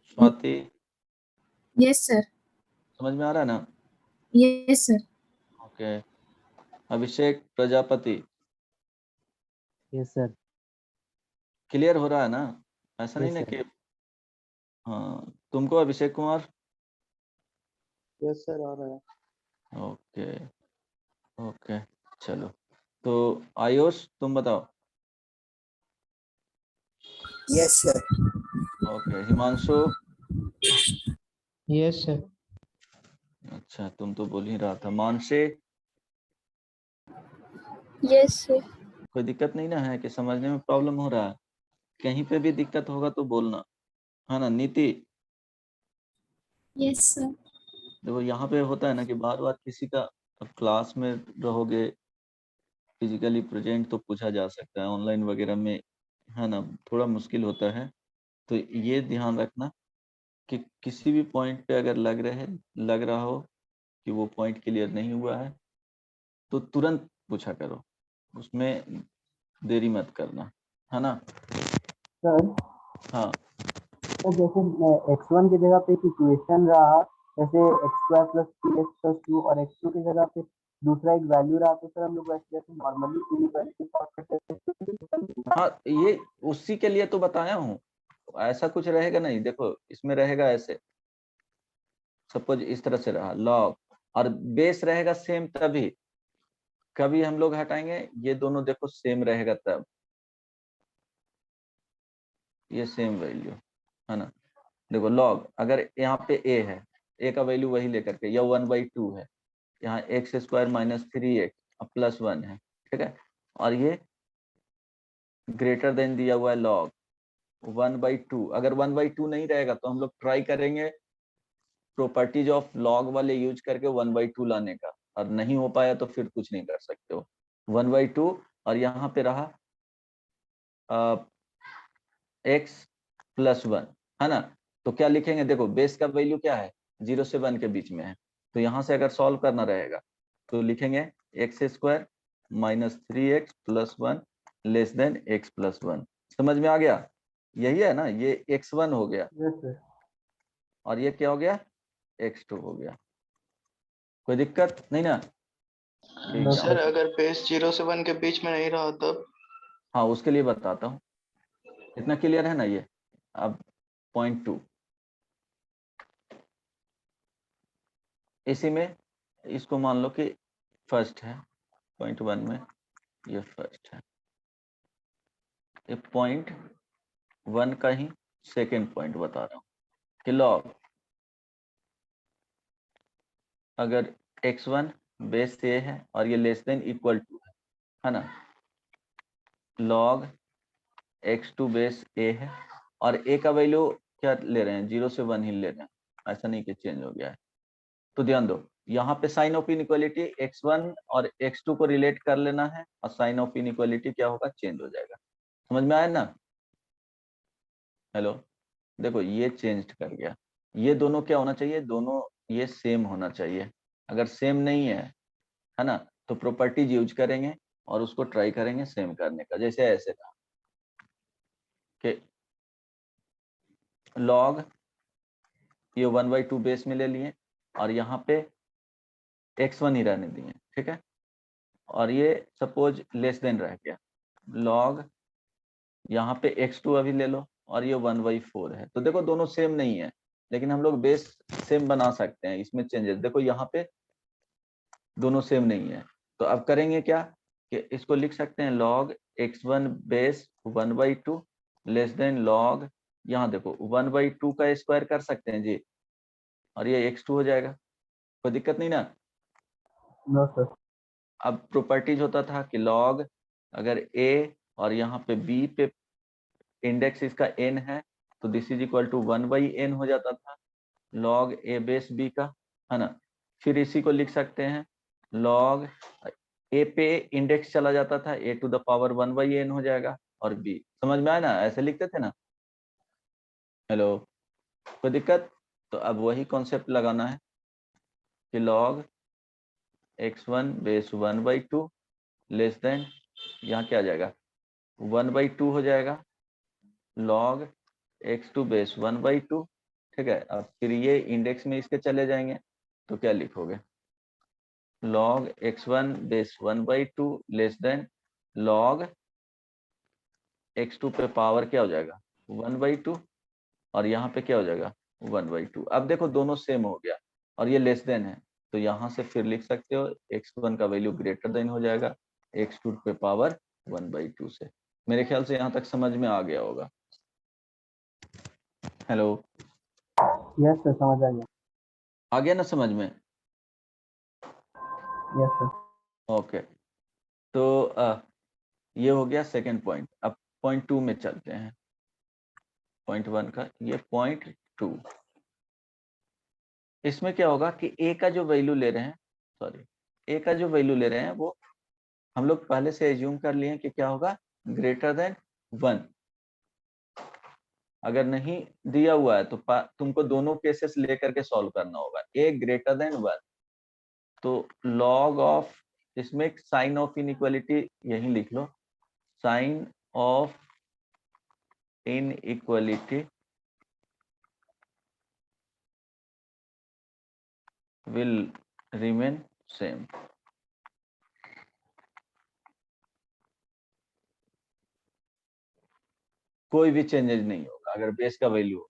Swati yes sir. समझ में आ रहा है ना? Yes sir. ओके। अभिषेक प्रजापति, यस सर। क्लियर हो रहा है ना? ऐसा नहीं Yes, ना sir. कि हाँ, तुमको अभिषेक कुमार? यस सर, आ रहा है। ओके ओके, चलो। तो आयुष तुम बताओ। Yes sir. Okay, Himanshu? Yes sir. अच्छा, तुम तो बोल ही रहा था। मानसी? Yes sir. कोई दिक्कत नहीं ना है कि समझने में प्रॉब्लम हो रहा है? कहीं पे भी दिक्कत होगा तो बोलना, है ना? नीति? Yes sir. देखो यहाँ पे होता है ना कि बार बार किसी का, क्लास में रहोगे फिजिकली प्रेजेंट तो पूछा जा सकता है, ऑनलाइन वगैरह में है ना थोड़ा मुश्किल होता है। तो ये ध्यान रखना कि किसी भी पॉइंट पे अगर लग रहा हो कि वो पॉइंट क्लियर नहीं हुआ है तो तुरंत पूछा करो, उसमें देरी मत करना, है ना? सर, हाँ, तो जैसे x1 की जगह पे इक्वेशन रहा, जैसे x² + 3x + 2 और x2 की जगह पे दूसरा एक वैल्यू रहा, तो सर हम लोग वैसे जैसे नॉर्मली इनइक्वालिटी सॉल्व करते हैं। हाँ, ये उसी के लिए तो बताया हूँ। ऐसा कुछ रहेगा नहीं, देखो इसमें रहेगा ऐसे, सपोज इस तरह से रहा लॉग, और बेस रहेगा सेम, तभी कभी हम लोग हटाएंगे ये दोनों, देखो सेम रहेगा तब, ये सेम वैल्यू, है ना? देखो लॉग अगर यहाँ पे a है, a का वैल्यू वही लेकर के, या 1/2 है, यहाँ x² - 3x +1 है, ठीक है? और ये ग्रेटर देन दिया हुआ है लॉग 1/2। अगर 1/2 नहीं रहेगा तो हम लोग ट्राई करेंगे प्रॉपर्टीज ऑफ लॉग वाले यूज करके 1/2 लाने का, और नहीं हो पाया तो फिर कुछ नहीं कर सकते हो। 1/2, और यहाँ पे रहा x + 1, है ना? तो क्या लिखेंगे? देखो बेस का वैल्यू क्या है, 0 से 1 के बीच में है, तो यहाँ से अगर सॉल्व करना रहेगा तो लिखेंगे x² - 3x + 1 < x + 1। समझ में आ गया? यही है ना, ये x1 हो गया, यस सर। और ये क्या हो गया, x2 हो गया। कोई दिक्कत नहीं ना? ठीक नो है, सर अगर बेस 0 से 1 के बीच में नहीं रहा तब? हाँ उसके लिए बताता हूँ, इतना क्लियर है ना ये? अब पॉइंट 2, इसी में इसको मान लो कि फर्स्ट है, पॉइंट 1 में ये फर्स्ट है, ये पॉइंट 1 का ही सेकेंड पॉइंट बता रहा हूँ कि लॉग अगर x1 बेस से है और ये <= है ना, लॉग x2 बेस a है, और a का वैल्यू क्या ले रहे हैं, 0 से 1 ही ले रहे हैं, ऐसा नहीं कि चेंज हो गया है। तो ध्यान दो, यहाँ पे साइन ऑफ इनइक्वालिटी x1 और x2 को रिलेट कर लेना है, और साइन ऑफ इनइक्वालिटी क्या होगा, चेंज हो जाएगा। समझ में आया ना? हेलो, देखो ये चेंज कर गया, ये दोनों क्या होना चाहिए, दोनों ये सेम होना चाहिए। अगर सेम नहीं है ना, तो प्रॉपर्टीज यूज करेंगे और उसको ट्राई करेंगे सेम करने का। जैसे ऐसे था कि लॉग ये 1/2 बेस में ले लिए और यहाँ पे x1 ही रहने दिए, ठीक है। और ये सपोज लेस देन रह गया, लॉग यहाँ पे x2 अभी ले लो और ये 1/4 है। तो देखो दोनों सेम नहीं है, लेकिन हम लोग बेस सेम बना सकते हैं, इसमें चेंजेस देखो यहाँ पे दोनों सेम नहीं है। तो अब करेंगे क्या कि इसको लिख सकते हैं log x1 base 1/2 less than log, यहाँ देखो 1/2 का स्क्वायर कर सकते हैं जी, और ये x2 हो जाएगा, कोई दिक्कत नहीं ना। No sir. अब प्रॉपर्टीज होता था कि log अगर a और यहाँ पे b पे इंडेक्स इसका n है तो this is equal to 1/n हो जाता था log a बेस b का, है ना। फिर इसी को लिख सकते हैं log a पे इंडेक्स चला जाता था a to the power 1/n हो जाएगा, और b समझ में आया ना, ऐसे लिखते थे ना। हेलो, कोई दिक्कत? तो अब वही कॉन्सेप्ट लगाना है कि log x1 base 1/2 less than, यहाँ क्या आ जाएगा 1/2 हो जाएगा log x2 बेस 1/2, ठीक है। अब फिर ये इंडेक्स में इसके चले जाएंगे तो क्या लिखोगे log x1 base 1/2 less than log x2 पे पावर क्या हो जाएगा 1/2 और यहाँ पे क्या हो जाएगा 1/2। अब देखो दोनों सेम हो गया और ये लेस देन है, तो यहाँ से फिर लिख सकते हो x1 का वैल्यू ग्रेटर देन हो जाएगा x2 पे पावर 1/2 से। मेरे ख्याल से यहाँ तक समझ में आ गया होगा। हेलो, यस सर, समझ आ गया। आ गया ना समझ में? Yes sir. ओके, तो ये हो गया सेकंड पॉइंट। अब पॉइंट 2 में चलते हैं। पॉइंट 1 का ये पॉइंट 2, इसमें क्या होगा कि a का जो वैल्यू ले रहे हैं, सॉरी a का जो वैल्यू ले रहे हैं वो हम लोग पहले से एज्यूम कर लिए कि क्या होगा ग्रेटर देन 1। अगर नहीं दिया हुआ है तो तुमको दोनों केसेस लेकर के सॉल्व करना होगा। a ग्रेटर देन 1 तो log ऑफ, इसमें साइन ऑफ इनइक्वालिटी यही लिख लो, sign of inequality will remain same। कोई भी चेंजेस नहीं होगा अगर बेस का वैल्यू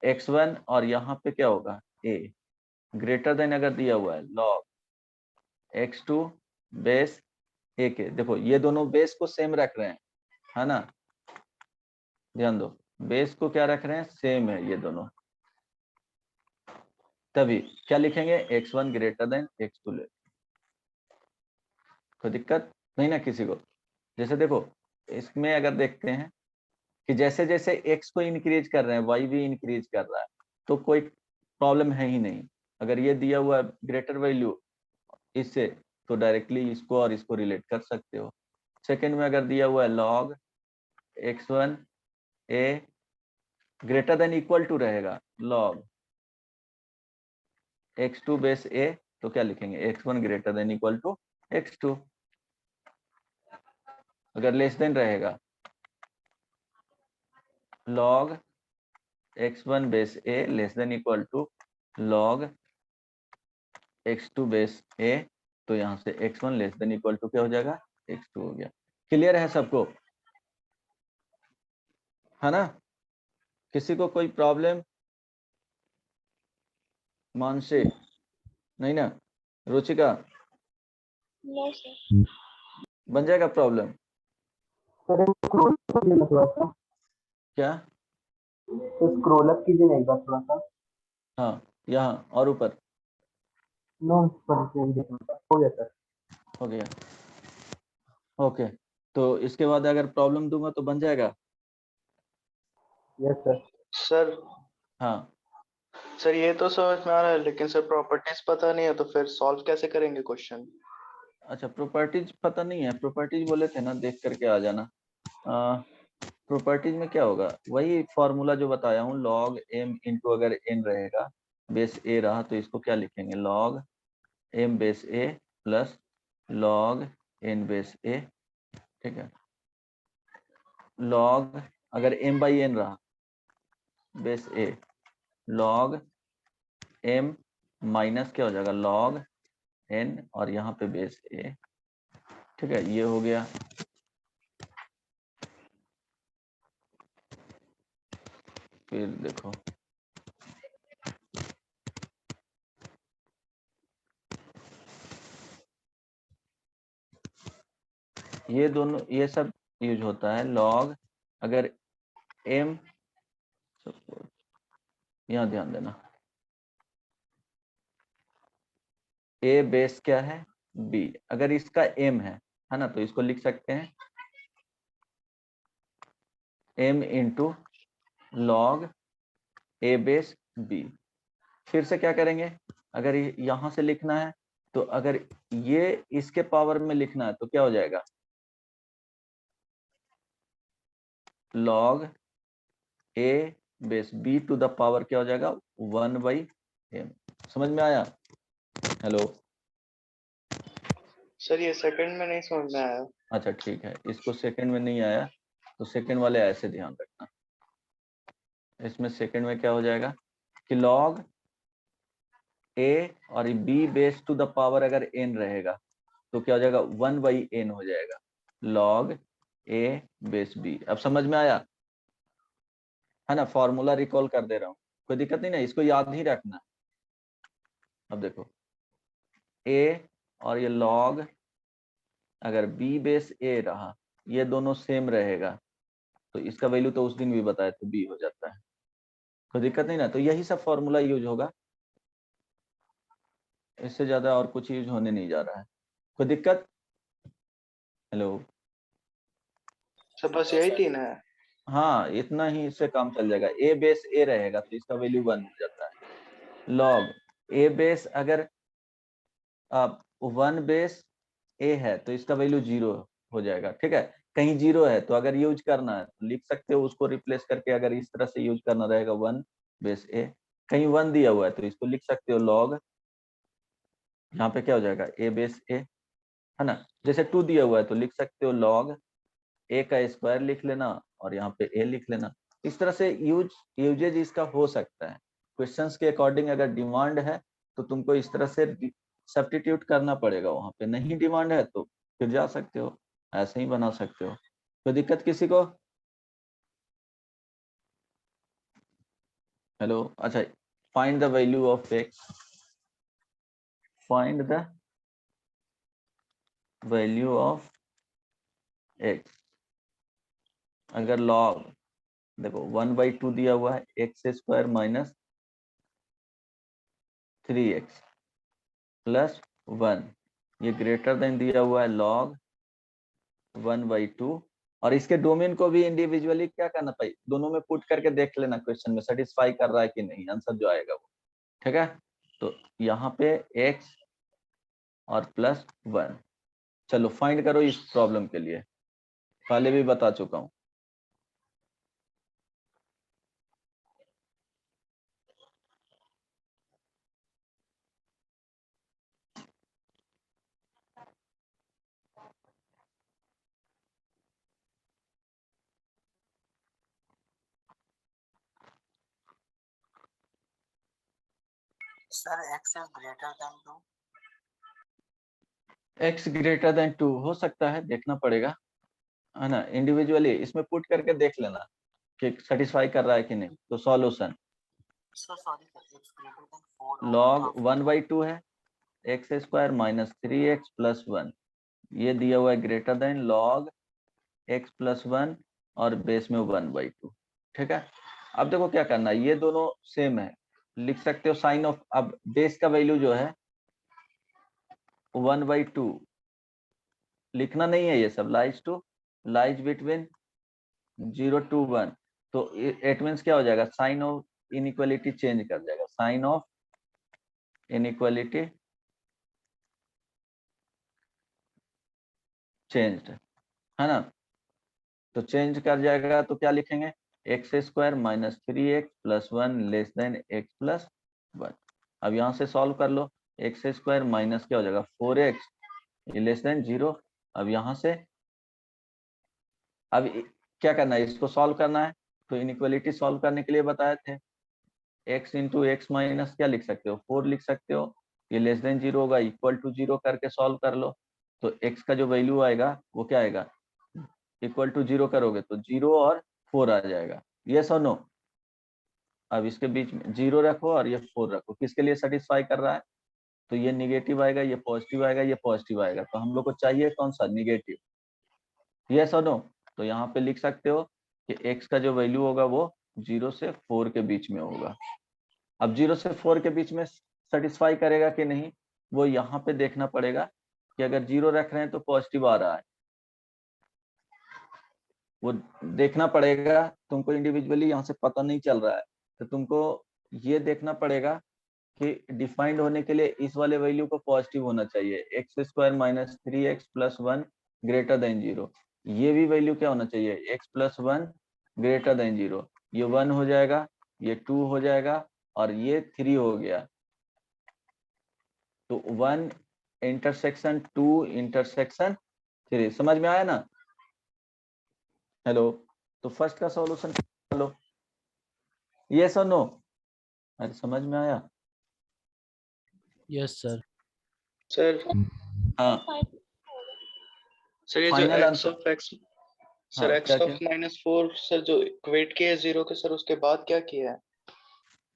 x1 और यहाँ पे क्या होगा a ग्रेटर देन, अगर दिया हुआ है log x2 बेस a के, देखो ये दोनों बेस को सेम रख रहे हैं, है ना, ध्यान दो बेस को क्या रख रहे हैं सेम है ये दोनों, तभी क्या लिखेंगे x1 ग्रेटर देन x2 ले। कोई दिक्कत नहीं ना किसी को? जैसे देखो इसमें अगर देखते हैं कि जैसे जैसे x को इंक्रीज कर रहे हैं y भी इंक्रीज कर रहा है, तो कोई प्रॉब्लम है ही नहीं। अगर ये दिया हुआ है ग्रेटर वैल्यू इससे, तो डायरेक्टली इसको और इसको रिलेट कर सकते हो। सेकंड में अगर दिया हुआ है log x1 a greater than equal to रहेगा log x2 बेस a, तो क्या लिखेंगे x1 greater than equal to x2। अगर लेस देन रहेगा log x1 base a less than equal to log x2 base a, तो यहाँ से x1 less than equal to क्या हो जाएगा x2 हो गया। क्लियर है सबको, है ना? किसी को कोई प्रॉब्लम? मानसी नहीं ना, रुचिका नो सर। बन जाएगा प्रॉब्लम सर स्क्रॉल कीजिए ना थोड़ा सा, क्या? तो स्क्रॉल अप कीजिए ना एक बार थोड़ा सा। हाँ यहाँ और ऊपर नो पर हो गया सर। हो गया। ओके, तो इसके बाद अगर प्रॉब्लम दूंगा तो बन जाएगा। Yes sir. सर हाँ सर ये तो समझ में आ रहा है, लेकिन सर प्रॉपर्टीज पता नहीं है, तो फिर सॉल्व कैसे करेंगे क्वेश्चन? अच्छा, प्रॉपर्टीज पता नहीं है, प्रॉपर्टीज बोले थे ना देख करके आ जाना। प्रॉपर्टीज में क्या होगा वही फॉर्मूला जो बताया हूँ, log m इंटू अगर n रहेगा बेस a रहा तो इसको क्या लिखेंगे log m base a plus log n base a, ठीक है। log अगर m बाई n रहा base a log m minus क्या हो जाएगा log n और यहाँ पे बेस a। ठीक है, ये हो गया। फिर देखो ये दोनों, ये सब यूज होता है log, अगर m, यहाँ ध्यान देना, a बेस क्या है b, अगर इसका m है ना, तो इसको लिख सकते हैं m into log a base b। फिर से क्या करेंगे, अगर यहां से लिखना है तो अगर ये इसके पावर में लिखना है तो क्या हो जाएगा log a base b to the power क्या हो जाएगा 1/m। समझ में आया? हेलो, सर ये सेकंड में नहीं समझ में आया। अच्छा ठीक है, इसको सेकंड में नहीं आया तो सेकंड वाले ऐसे ध्यान रखना। इसमें सेकंड में क्या हो जाएगा कि log a और b base to the power अगर n रहेगा तो क्या हो जाएगा 1/n हो जाएगा log a बेस b। अब समझ में आया है ना? फॉर्मूला रिकॉल कर दे रहा हूँ, कोई दिक्कत नहीं ना, इसको याद ही रखना। अब देखो a और ये log अगर b बेस a रहा, ये दोनों सेम रहेगा तो इसका वैल्यू तो उस दिन भी बताया तो b हो जाता है, कोई दिक्कत नहीं ना। तो यही सब फॉर्मूला यूज होगा, इससे ज्यादा और कुछ यूज होने नहीं जा रहा है। कोई दिक्कत? हेलो, सर बस यही तीन है। हाँ इतना ही, इससे काम चल जाएगा। a बेस a रहेगा तो इसका वैल्यू 1 हो जाता है। log a बेस अगर 1 बेस a है तो इसका वैल्यू 0 हो जाएगा। ठीक है, कहीं 0 है तो अगर यूज करना है तो लिख सकते हो उसको रिप्लेस करके, अगर इस तरह से यूज करना रहेगा 1 बेस a। कहीं 1 दिया हुआ है तो इसको लिख सकते हो log, यहाँ पे क्या हो जाएगा a बेस a, है ना। जैसे 2 दिया हुआ है तो लिख सकते हो log a का स्क्वायर लिख लेना और यहाँ पे a लिख लेना। इस तरह से यूजेज इसका हो सकता है। क्वेश्चंस के अकॉर्डिंग अगर डिमांड है तो तुमको इस तरह से सब्स्टिट्यूट करना पड़ेगा, वहां पे नहीं डिमांड है तो फिर जा सकते हो, ऐसे ही बना सकते हो। कोई दिक्कत किसी को? हेलो, अच्छा, find the value of x, find the value of x। अगर log देखो 1/2 दिया हुआ है, x square minus 3x plus 1, ये ग्रेटर देन दिया हुआ है log 1/2, और इसके डोमेन को भी इंडिविजुअली क्या करना पाई, दोनों में पुट करके देख लेना क्वेश्चन में सेटिस्फाई कर रहा है कि नहीं, आंसर जो आएगा वो। ठीक है, तो यहाँ पे x और प्लस 1। चलो फाइंड करो इस प्रॉब्लम के लिए, पहले भी बता चुका हूँ। Sir x is greater than 2। x greater then 2 हो सकता है, देखना पड़ेगा, है ना। इंडिविजुअली इसमें पुट करके देख लेना कि सेटिस्फाई कर रहा है कि नहीं। तो solution sir sorry sir, x greater than 4 log 1/2 है, x square minus 3x plus 1, ये दिया हुआ है greater than log x plus 1 और बेस में 1/2। ठीक है, अब देखो क्या करना है, ये दोनों सेम है, लिख सकते हो साइन ऑफ। अब बेस का वैल्यू जो है 1/2 लिखना नहीं है, ये सब लाइज बिटवीन 0 to 1, तो इट मीन्स क्या हो जाएगा, साइन ऑफ इनइक्वालिटी चेंज कर जाएगा, साइन ऑफ इनइक्वालिटी चेंज्ड, है ना। तो चेंज कर जाएगा तो क्या लिखेंगे, x square minus 3x plus 1 less than x plus 1। अब यहाँ से सॉल्व कर लो, एक्स स्क्वायर माइनस क्या हो जाएगा 4x लेस देन 0। अब यहाँ से अब क्या करना है, इसको सॉल्व करना है, तो इनइक्वालिटी सॉल्व करने के लिए बताए थे x इंटू एक्स माइनस क्या लिख सकते हो, 4 लिख सकते हो। ये लेस देन 0 होगा, इक्वल टू 0 करके सॉल्व कर लो, तो x का जो वैल्यू आएगा वो क्या आएगा, इक्वल टू 0 करोगे तो 0 और 4 आ जाएगा। यस और नो? अब इसके बीच में 0 रखो और ये 4 रखो, किसके लिए सेटिस्फाई कर रहा है, तो ये निगेटिव आएगा, ये पॉजिटिव आएगा, ये पॉजिटिव आएगा, तो हम लोग को चाहिए कौन सा, निगेटिव। यस और नो? तो यहाँ पे लिख सकते हो कि x का जो वैल्यू होगा वो 0 से 4 के बीच में होगा। अब 0 से 4 के बीच में सेटिस्फाई करेगा कि नहीं, वो यहाँ पे देखना पड़ेगा कि अगर 0 रख रहे हैं तो पॉजिटिव आ रहा है, वो देखना पड़ेगा तुमको इंडिविजुअली, यहाँ से पता नहीं चल रहा है, तो तुमको ये देखना पड़ेगा कि डिफाइंड होने के लिए इस वाले वैल्यू को पॉजिटिव होना चाहिए, x square minus 3x plus 1 greater than 0। ये भी वैल्यू क्या होना चाहिए, x प्लस 1 ग्रेटर देन 0। ये 1 हो जाएगा, ये 2 हो जाएगा और ये 3 हो गया। तो 1 इंटरसेक्शन 2 इंटरसेक्शन 3, समझ में आया ना? हेलो, तो फर्स्ट का सॉल्यूशन लो, यस और नो? अरे समझ में आया? Yes sir. सर हाँ, सर ये जो final x answer. Of x, sir हाँ, x क्या ऑफ क्या? -4 सर जो इक्वेट किया है 0 के, सर उसके बाद क्या किया है?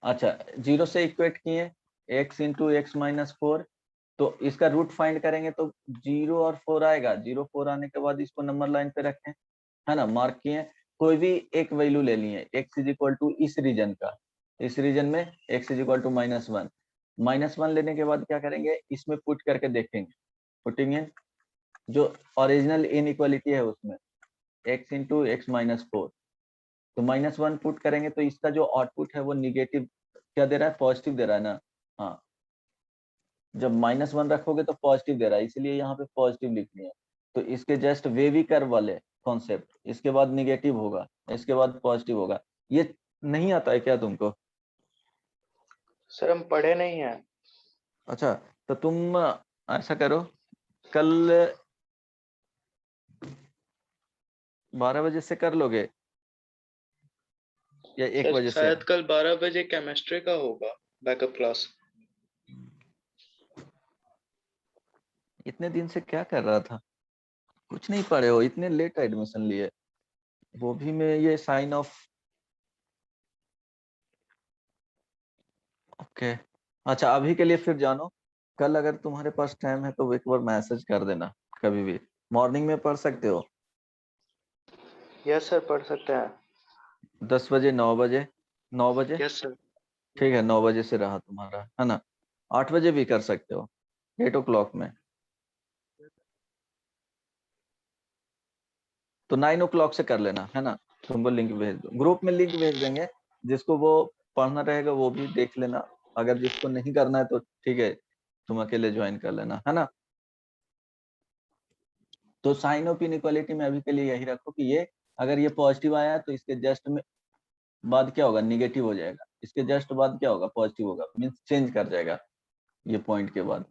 अच्छा, 0 से इक्वेट किए x इंटू एक्स माइनस 4, तो इसका रूट फाइंड करेंगे तो 0 और 4 आएगा, 0 4 आने के बाद इसको नंबर लाइन पे रखें, है ना, मार्क किए, कोई भी एक वैल्यू ले लिए, x इज इक्वल टू इस रीजन का, इस रीजन में x इज इक्वल टू -1, -1 लेने के बाद क्या करेंगे, इसमें पुट करके देखेंगे, पुटिंग इन जो ओरिजिनल इनइक्वालिटी है उसमें x इंटू एक्स माइनस 4, तो -1 पुट करेंगे तो इसका जो आउटपुट है वो निगेटिव क्या दे रहा है, पॉजिटिव दे रहा है ना। हाँ, जब -1 रखोगे तो पॉजिटिव दे रहा है, इसलिए यहाँ पे पॉजिटिव लिखनी है। तो इसके जस्ट वेवी कर्व वाले कॉन्सेप्ट, इसके बाद निगेटिव होगा, इसके बाद पॉजिटिव होगा, ये नहीं आता है क्या तुमको? सर हम पढ़े नहीं है। अच्छा, तो तुम ऐसा करो, कल 12 बजे से कर लोगे या 1 सर बजे से? शायद कल 12 बजे केमिस्ट्री का होगा बैकअप क्लास। इतने दिन से क्या कर रहा था, कुछ नहीं पढ़े हो, इतने लेट एडमिशन लिए, वो भी में ये साइन ऑफ। ओके, अच्छा अभी के लिए फिर जानो, कल अगर तुम्हारे पास टाइम है तो एक बार मैसेज कर देना, कभी भी मॉर्निंग में पढ़ सकते हो, यस सर पढ़ सकते हैं। 10 बजे, 9 बजे, 9 बजे, यस सर। ठीक है, 9 बजे से रहा तुम्हारा, है ना, 8 बजे भी कर सकते हो, 8 o'clock में, तो 9 o'clock से कर लेना, है ना, तुमको लिंक भेज दो, ग्रुप में लिंक भेज देंगे, जिसको वो पढ़ना रहेगा वो भी देख लेना, अगर जिसको नहीं करना है तो ठीक है, तुम अकेले ज्वाइन कर लेना, है ना। तो साइन ऑफ इनइक्वालिटी में अभी के लिए यही रखो कि ये अगर ये पॉजिटिव आया तो इसके जस्ट में बाद क्या होगा, निगेटिव हो जाएगा, इसके जस्ट बाद क्या होगा, पॉजिटिव होगा, मीन्स चेंज कर जाएगा ये पॉइंट के बाद।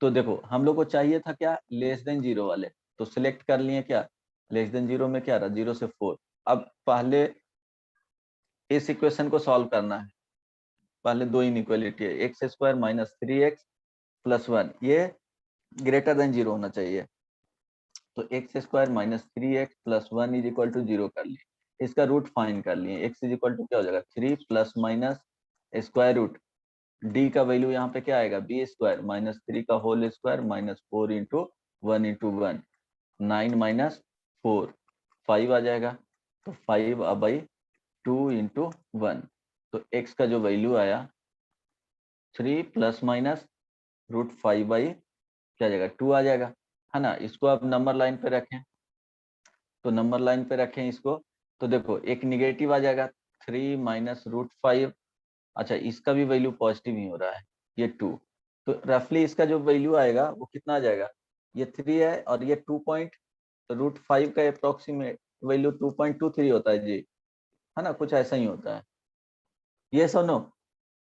तो देखो हम लोग को चाहिए था क्या, लेस देन 0 वाले, तो सिलेक्ट कर लिए क्या, लेस देन 0 में क्या रहा, 0 से 4। अब पहले इस इक्वेशन को सॉल्व करना है, पहले दो इनइक्वालिटी है, x square minus 3x plus 1, ये ग्रेटर देन 0 होना चाहिए, तो x square minus 3x plus 1 is equal to 0 कर लिए, इसका रूट फाइंड कर लिए, x इज इक्वल टू क्या हो जाएगा, 3 plus minus square root, d का वैल्यू यहाँ पे क्या आएगा, b स्क्वायर माइनस 3 का whole square minus 4 into 1 into 1, 9 minus 4 5 आ जाएगा, तो 5 अब बाई 2 इंटू 1, तो x का जो वैल्यू आया 3 प्लस माइनस रूट 5 बाई क्या आ जाएगा, 2 आ जाएगा, है ना। इसको आप नंबर लाइन पे रखें, तो नंबर लाइन पे रखें इसको, तो देखो एक निगेटिव आ जाएगा, 3 माइनस रूट 5, अच्छा इसका भी वैल्यू पॉजिटिव ही हो रहा है, ये 2, तो रफली इसका जो वैल्यू आएगा वो कितना आ जाएगा, ये 3 है और ये 2 पॉइंट, तो रूट 5 का अप्रोक्सीमेट वैल्यू 2.23 होता है जी, है ना, कुछ ऐसा ही होता है, ये सुनो,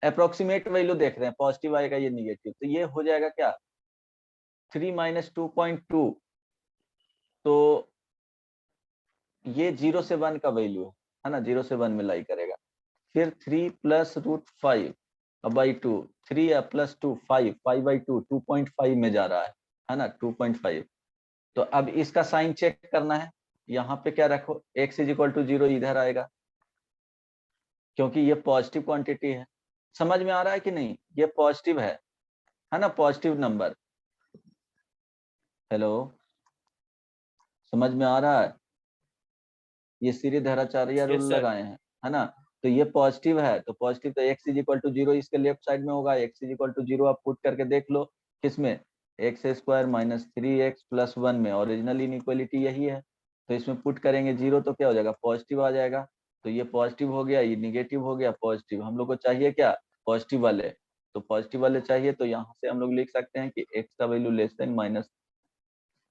अप्रोक्सीमेट वैल्यू देख रहे हैं, पॉजिटिव आएगा ये निगेटिव, तो ये हो जाएगा क्या, 3 माइनस 2.2, तो ये 0 से 1 का वैल्यू है ना, 0 से 1 में लाई करेगा, फिर 3 plus root 5 by 2, 3 plus 2 5, 5 by 2 2.5 में जा रहा है ना, 2.5। तो अब इसका साइन चेक करना है, यहाँ पे क्या रखो, x इज इक्वल टू 0 इधर आएगा, क्योंकि ये पॉजिटिव क्वांटिटी है। समझ में आ रहा है कि नहीं, ये पॉजिटिव है ना, पॉजिटिव नंबर। हेलो, समझ में आ रहा है, ये सीरीधराचार्य रूल लगाए हैं, है ना। तो ये पॉजिटिव है, तो पॉजिटिव, तो x इज इक्वल टू 0 इसके लेफ्ट साइड में होगा, x इज इक्वल टू 0 आप पुट करके देख लो, किसमें, x square minus 3x plus 1 में, ओरिजिनल इनइक्वालिटी यही है। तो इसमें पुट करेंगे 0 तो क्या हो जाएगा, पॉजिटिव आ जाएगा। तो ये पॉजिटिव हो गया, ये निगेटिव हो गया, पॉजिटिव। हम लोग को चाहिए क्या, पॉजिटिव वाले, तो पॉजिटिव वाले चाहिए, तो यहाँ से हम लोग लिख सकते हैं कि x का value less then minus,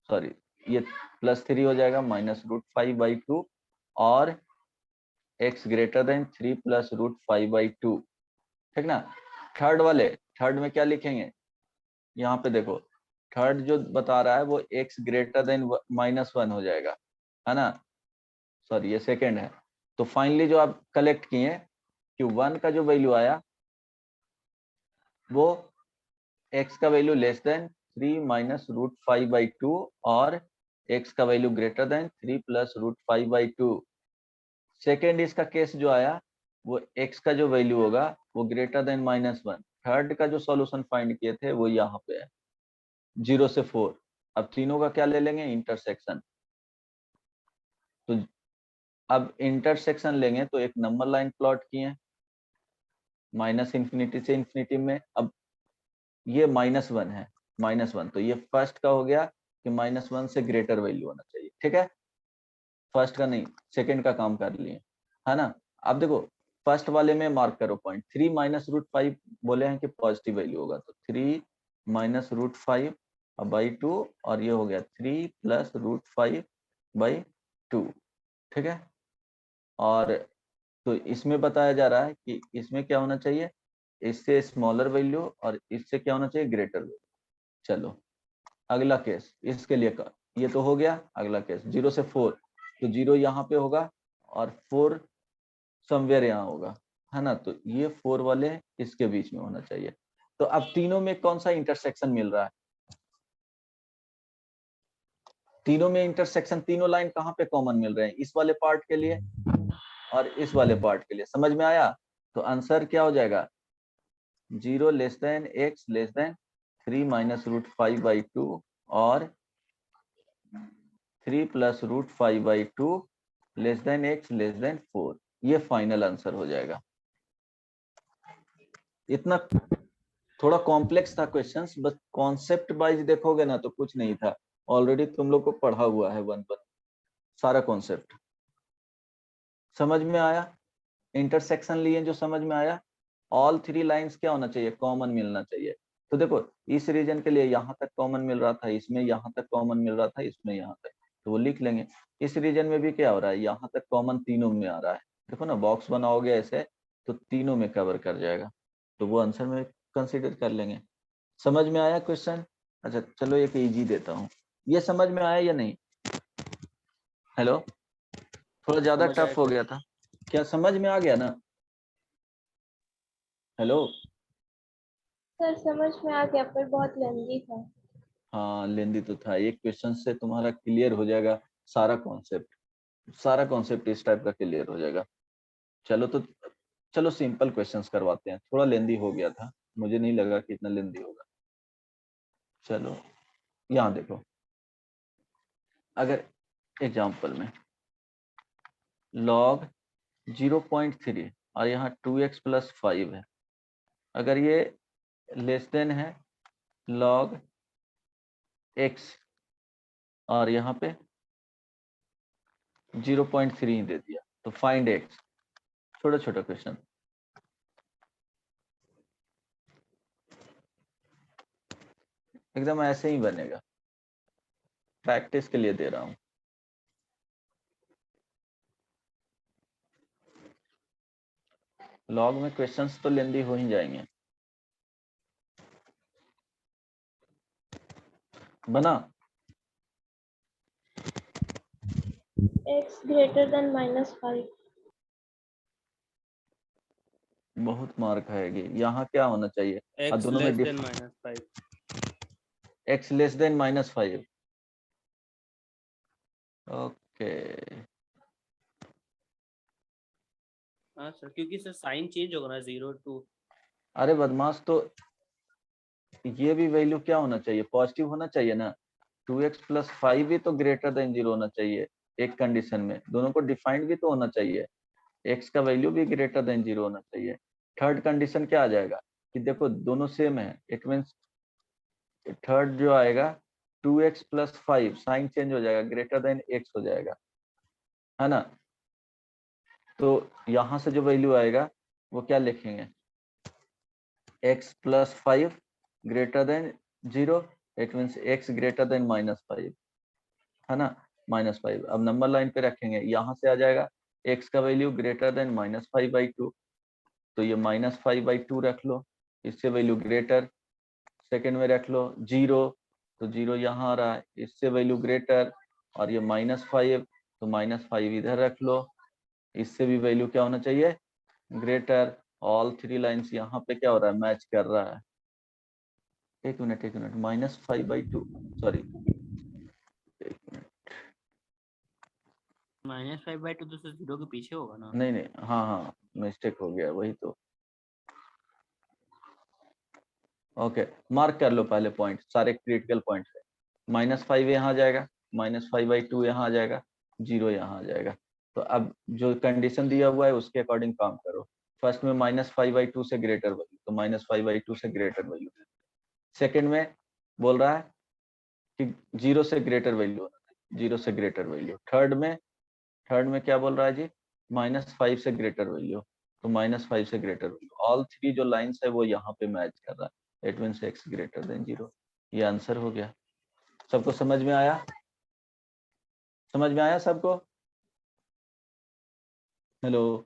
sorry, ये प्लस 3 हो जाएगा, माइनस रूट 5 बाई 2, और x greater than 3 plus root 5 by 2, ठीक ना। थर्ड वाले, थर्ड में क्या लिखेंगे, यहाँ पे देखो, थर्ड जो बता रहा है वो x ग्रेटर देन -1 हो जाएगा, है ना, सॉरी ये सेकंड है। तो फाइनली जो आप कलेक्ट किए कि 1 का जो वैल्यू आया वो x का value less than 3 minus root 5 by 2, और x का value greater than 3 plus root 5 by 2। Second इसका केस जो आया वो x का जो वैल्यू होगा वो ग्रेटर देन -1। थर्ड का जो सॉल्यूशन फाइंड किए थे वो यहाँ पे है 0 से 4। अब तीनों का क्या ले लेंगे, इंटरसेक्शन। तो अब इंटरसेक्शन लेंगे तो एक नंबर लाइन प्लॉट किए माइनस इंफिनिटी से इंफिनिटी में। अब ये -1 है, -1, तो ये फर्स्ट का हो गया कि -1 से ग्रेटर वैल्यू होना चाहिए, ठीक है। फर्स्ट का नहीं, सेकंड का काम कर लिए, है ना। अब देखो फर्स्ट वाले में मार्क करो पॉइंट, 3 माइनस रूट 5 बोले हैं कि पॉजिटिव वैल्यू होगा, तो 3 माइनस रूट 5 बाई 2, और ये हो गया 3 प्लस रूट 5 बाई 2, ठीक है। और तो इसमें बताया जा रहा है कि इसमें क्या होना चाहिए, इससे स्मॉलर वैल्यू, और इससे क्या होना चाहिए, ग्रेटर वैल्यू। चलो अगला केस, इसके लिए ये तो हो गया। अगला केस 0 से 4, तो 0 यहाँ पे होगा और 4 समवेयर यहाँ होगा, है ना। तो ये 4 वाले इसके बीच में होना चाहिए। तो अब तीनों में कौन सा इंटरसेक्शन मिल रहा है, तीनों में इंटरसेक्शन, तीनों लाइन कहाँ पे कॉमन मिल रहे हैं, इस वाले पार्ट के लिए और इस वाले पार्ट के लिए। समझ में आया, तो आंसर क्या हो जाएगा, 0 less than x less than 3 minus root 5 by 2, और 3 plus root 5 by 2 less than x less than 4। ये फाइनल आंसर हो जाएगा। इतना थोड़ा कॉम्प्लेक्स था क्वेश्चंस, बस कॉन्सेप्ट वाइज देखोगे ना तो कुछ नहीं था, ऑलरेडी तुम लोग को पढ़ा हुआ है 1 पर सारा कॉन्सेप्ट। समझ में आया, इंटरसेक्शन लिए जो समझ में आया। ऑल 3 लाइंस क्या होना चाहिए, कॉमन मिलना चाहिए। तो देखो इस रीजन के लिए यहाँ तक कॉमन मिल रहा था, इसमें यहाँ तक कॉमन मिल रहा था, इसमें यहाँ तक, तो वो लिख लेंगे। इस रीजन में भी क्या हो रहा है, यहाँ तक कॉमन तीनों में आ रहा है। देखो ना बॉक्स बनाओगे ऐसे तो तीनों में कवर कर जाएगा, तो वो आंसर में कंसिडर कर लेंगे। समझ में आया क्वेश्चन। अच्छा चलो एक इजी देता हूँ, ये समझ में आया या नहीं, हेलो, थोड़ा ज्यादा टफ हो गया था क्या, समझ में आ गया ना, हेलो। सर समझ में आ गया पर बहुत लेंदी था। हाँ लेंदी तो था, एक क्वेश्चन से तुम्हारा क्लियर हो जाएगा सारा कॉन्सेप्ट, सारा कॉन्सेप्ट इस टाइप का क्लियर हो जाएगा। चलो तो चलो सिंपल क्वेश्चंस करवाते हैं, थोड़ा लेंदी हो गया था, मुझे नहीं लगा कि इतना लेंदी होगा। चलो यहाँ देखो, अगर एग्जाम्पल में log 0.3 और यहाँ 2x प्लस 5 है, अगर ये लेस देन है log x और यहाँ पे 0.3 दे दिया, तो फाइंड x। छोटा छोटा क्वेश्चन, एकदम ऐसे ही बनेगा, प्रैक्टिस के लिए दे रहा हूँ। लॉग में क्वेश्चंस तो लेंदी हो ही जाएंगे। बना, x ग्रेटर देन -5। बहुत मार्क आएगी। यहाँ क्या होना चाहिए? और x दोनों लेस में than -5। x less than -5। Okay, हाँ सर, क्योंकि सर साइन चेंज होगा ना 0 to। अरे बदमाश, तो ये भी वैल्यू क्या होना चाहिए? पॉजिटिव होना चाहिए ना। 2x + 5 भी तो ग्रेटर देन 0 होना चाहिए एक कंडीशन में। दोनों को डिफाइंड भी तो होना चाहिए। x का वैल्यू भी ग्रेटर देन 0 होना चाहिए। थर्ड कंडीशन क्या आ जाएगा कि देखो दोनों सेम है, इट मीन्स थर्ड जो आएगा 2x + 5 साइन चेंज हो जाएगा, ग्रेटर देन x हो जाएगा, है ना। तो यहाँ से जो वैल्यू आएगा वो क्या लिखेंगे? x + 5 greater than 0, it means x greater then -5, है ना, -5। अब नंबर लाइन पे रखेंगे, यहाँ से आ जाएगा x का वैल्यू ग्रेटर देन -5/2, तो ये -5/2 रख लो, इससे वैल्यू ग्रेटर। सेकंड में रख लो 0, तो 0 यहाँ आ रहा है, इससे वैल्यू ग्रेटर। और ये -5, तो -5 इधर रख लो, इससे भी वैल्यू क्या होना चाहिए? ग्रेटर। ऑल थ्री लाइंस यहाँ पे क्या हो रहा है? मैच कर रहा है। एक मिनट -5/2, सॉरी, -5/2 तो सर 0 के पीछे होगा ना। नहीं, हाँ मिस्टेक हो गया, वही तो। ओके, मार्क कर लो पहले पॉइंट, सारे क्रिटिकल पॉइंट है। -5 यहाँ आ जाएगा, -5/2 यहाँ आ जाएगा, 0 यहाँ आ जाएगा। तो अब जो कंडीशन दिया हुआ है उसके अकॉर्डिंग काम करो। फर्स्ट में -5/2 से ग्रेटर वैल्यू, तो -5/2 से ग्रेटर वैल्यू। सेकंड में बोल रहा है कि 0 से ग्रेटर वैल्यू, 0 से ग्रेटर वैल्यू। थर्ड में क्या बोल रहा है जी? -5 से ग्रेटर वैल्यू, तो -5 से ग्रेटर वैल्यू। ऑल थ्री जो लाइंस है वो यहाँ पे मैच कर रहा है, it means x greater than 0। ये आंसर हो गया। सबको समझ में आया? समझ में आया सबको? हेलो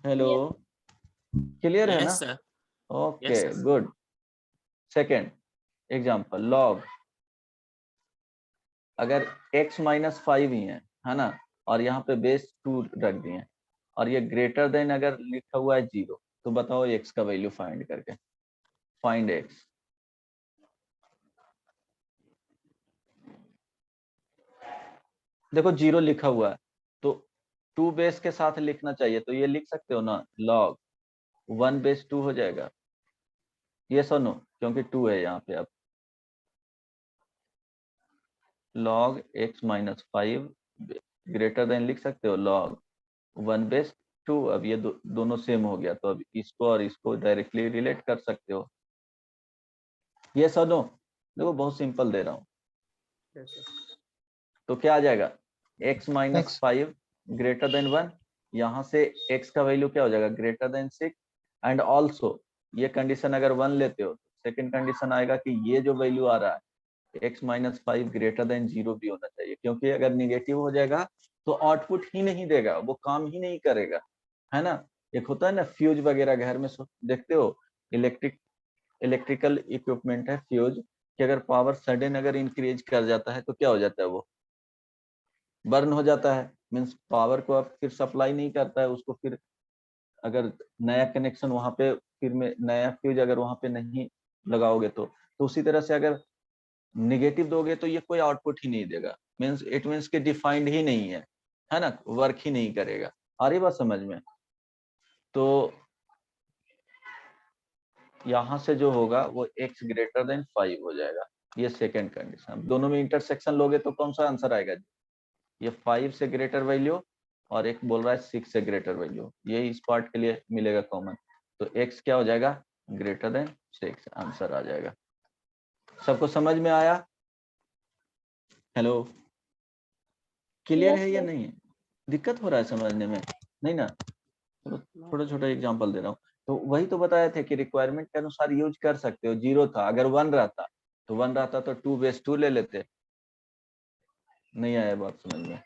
हेलो, क्लियर है ना? Yes sir. Okay, yes sir. Good. Second example, log. अगर x -5 ही है ना, और यहाँ पे बेस 2 रख दिए, और ये ग्रेटर देन अगर लिखा हुआ है 0, तो बताओ x का वैल्यू फाइंड करके। Find x। देखो 0 लिखा हुआ है, तो 2 बेस के साथ लिखना चाहिए, तो ये लिख सकते हो ना, log 1/2 हो जाएगा। ये सुनो, क्योंकि 2 है यहाँ पे। अब log x -5 ग्रेटर देन लिख सकते हो log 1/2। अब ये दोनों सेम हो गया, तो अब इसको और इसको डायरेक्टली रिलेट कर सकते हो। ये सुनो, देखो बहुत सिंपल दे रहा हूँ। Yes sir. तो क्या आ जाएगा? x X. -5 ग्रेटर देन 1, यहाँ से x का वैल्यू क्या हो जाएगा? Greater than 6। एंड ऑल्सो ये कंडीशन अगर 1 लेते हो, सेकंड कंडीशन आएगा कि ये जो वैल्यू आ रहा है x -5 ग्रेटर देन 0 भी होना चाहिए, क्योंकि अगर निगेटिव हो जाएगा तो आउटपुट ही नहीं देगा, वो काम ही नहीं करेगा, है ना। एक होता है ना फ्यूज वगैरह, घर में देखते हो, इलेक्ट्रिकल इक्विपमेंट है फ्यूज, कि अगर पावर सडन अगर इंक्रीज कर जाता है तो क्या हो जाता है? वो बर्न हो जाता है, मीन्स पावर को अब फिर सप्लाई नहीं करता है उसको। फिर अगर नया कनेक्शन वहां पे, फिर में नया फ्यूज अगर वहां पे नहीं लगाओगे तो उसी तरह से अगर निगेटिव दोगे तो ये कोई आउटपुट ही नहीं देगा, मीन्स इट मीन्स के डिफाइंड ही नहीं है ना, वर्क ही नहीं करेगा। आ रही बात समझ में? तो यहाँ से जो होगा वो x ग्रेटर देन 5 हो जाएगा। ये सेकंड कंडीशन। दोनों में इंटरसेक्शन लोगे तो कौन सा आंसर आएगा? ये 5 से ग्रेटर वैल्यू, और एक बोल रहा है 6 से ग्रेटर वैल्यू, ये इस पार्ट के लिए मिलेगा कॉमन। तो x क्या हो जाएगा? ग्रेटर देन 6, आंसर आ जाएगा। सबको समझ में आया? हेलो, क्लियर यस है या सर। नहीं है? दिक्कत हो रहा है समझने में? नहीं ना? चलो छोटा छोटा एग्जांपल दे रहा हूँ। तो वही तो बताया थे कि रिक्वायरमेंट के अनुसार यूज कर सकते हो। 0 था, अगर 1 रहता तो 2/2 ले लेते। नहीं आया बात समझ में?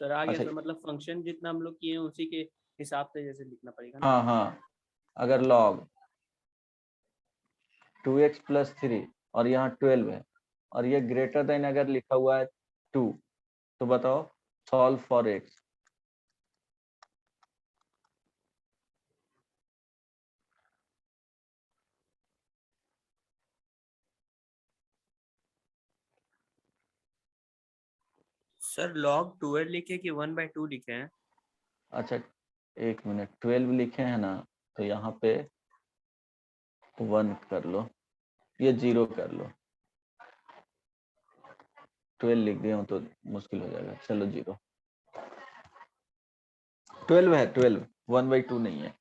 सर आ गया अच्छा, सर, मतलब फंक्शन जितना हम लोग किए हैं उसी के हिसाब से जैसे लिखना पड़ेगा ना। हाँ, अगर log 2x + 3 और यहाँ 12 है, और ये ग्रेटर देन अगर लिखा हुआ है 2, तो बताओ solve for x। Sir log 12 लिखे कि 1/2 लिखे हैं? अच्छा 1 मिनट, 12 लिखे हैं ना, तो यहाँ पे 1 कर लो, ये 0 कर लो। 12 लिख दिया हूँ तो मुश्किल हो जाएगा, चलो 0। 12 है, 12 1/2 नहीं है।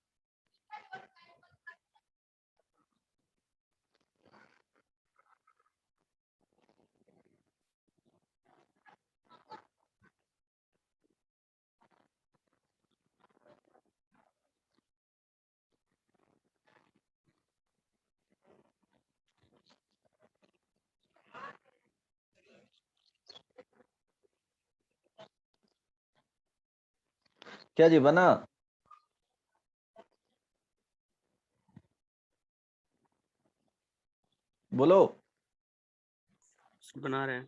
क्या जी बना? बोलो। बना रहे हैं।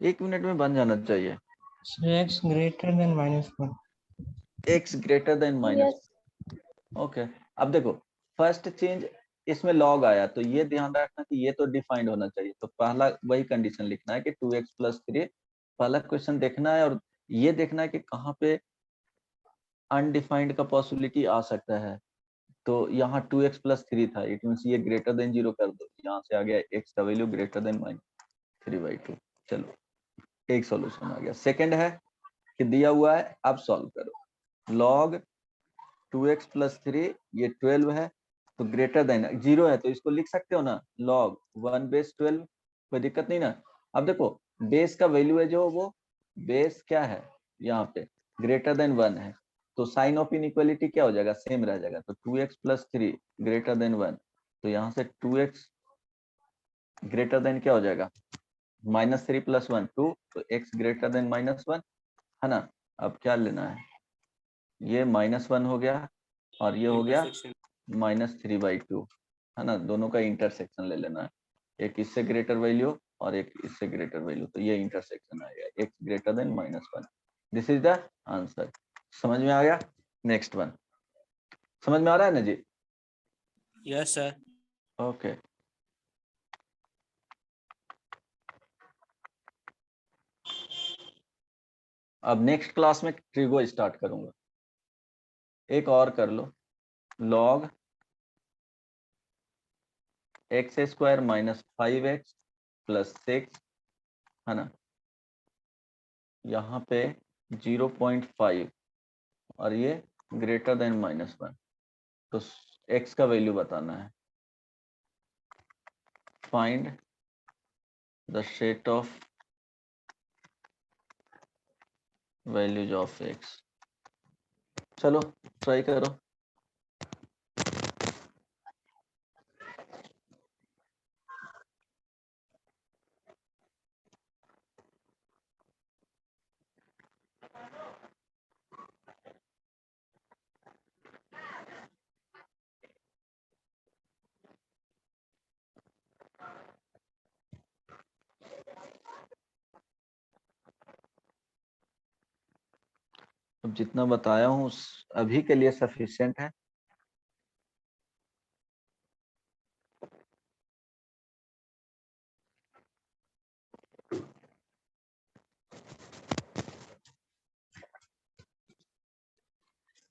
एक मिनट में बन जाना चाहिए। So x greater than -1. x greater then minus. Yes okay, अब देखो फर्स्ट चेंज इसमें लॉग आया, तो ये ध्यान रखना कि ये तो डिफाइंड होना चाहिए। तो पहला वही कंडीशन लिखना है कि 2x+3। पहला क्वेश्चन देखना है और ये देखना है कि कहाँ पे अनडिफाइंड का पॉसिबिलिटी आ सकता है। तो यहाँ 2x+3 था, इट मीन ये ग्रेटर देन 0 कर दो, यहाँ से आ गया x का वैल्यू ग्रेटर देन -3/2। चलो एक सॉल्यूशन आ गया। सेकंड है कि दिया हुआ है, अब सॉल्व करो। लॉग 2x+3 ये 12 है, तो ग्रेटर देन 0 है तो इसको लिख सकते हो ना, लॉग 1/12। कोई दिक्कत नहीं ना। अब देखो बेस का वैल्यू है जो, वो बेस क्या है यहाँ पे ग्रेटर देन 1 है, तो साइन ऑफ इनइक्वालिटी क्या हो जाएगा, सेम रह जाएगा। तो 2x+3 ग्रेटर देन 1, तो यहाँ से 2x ग्रेटर देन क्या हो जाएगा, -3 + 1 2, तो x ग्रेटर देन -1 है ना। अब क्या लेना है, ये -1 हो गया और ये हो गया Intersection. -3/2 है ना। दोनों का इंटरसेक्शन ले लेना है, एक इससे ग्रेटर वैल्यू और एक इससे ग्रेटर वैल्यू, तो ये इंटरसेक्शन आएगा x greater than -1। This is the answer. समझ में आ गया? नेक्स्ट वन समझ में आ रहा है ना जी? Yes sir. ओके अब नेक्स्ट क्लास में ट्रिगो स्टार्ट करूंगा। एक और कर लो, लॉग x² - 5x + 6 है ना, यहाँ पे 0.5 और ये ग्रेटर देन -1, तो x का वैल्यू बताना है। Find the set of values of x। चलो ट्राई करो। अब जितना बताया हूँ अभी के लिए सफिशिएंट है।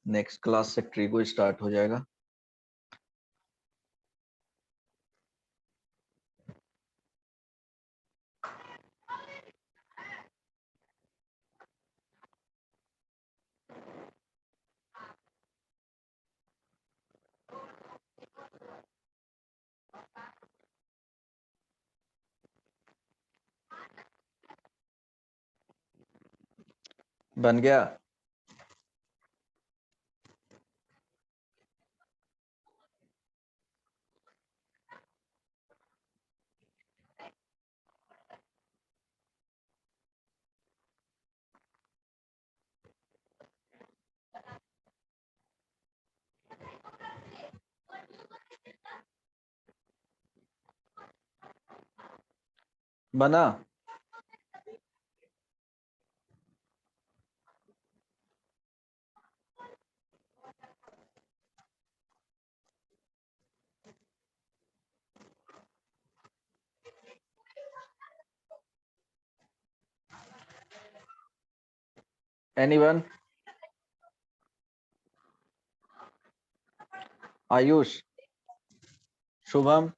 नेक्स्ट क्लास से ट्रिगो स्टार्ट हो जाएगा। बन गया? बना? एनीवन? आयुष, शुभम,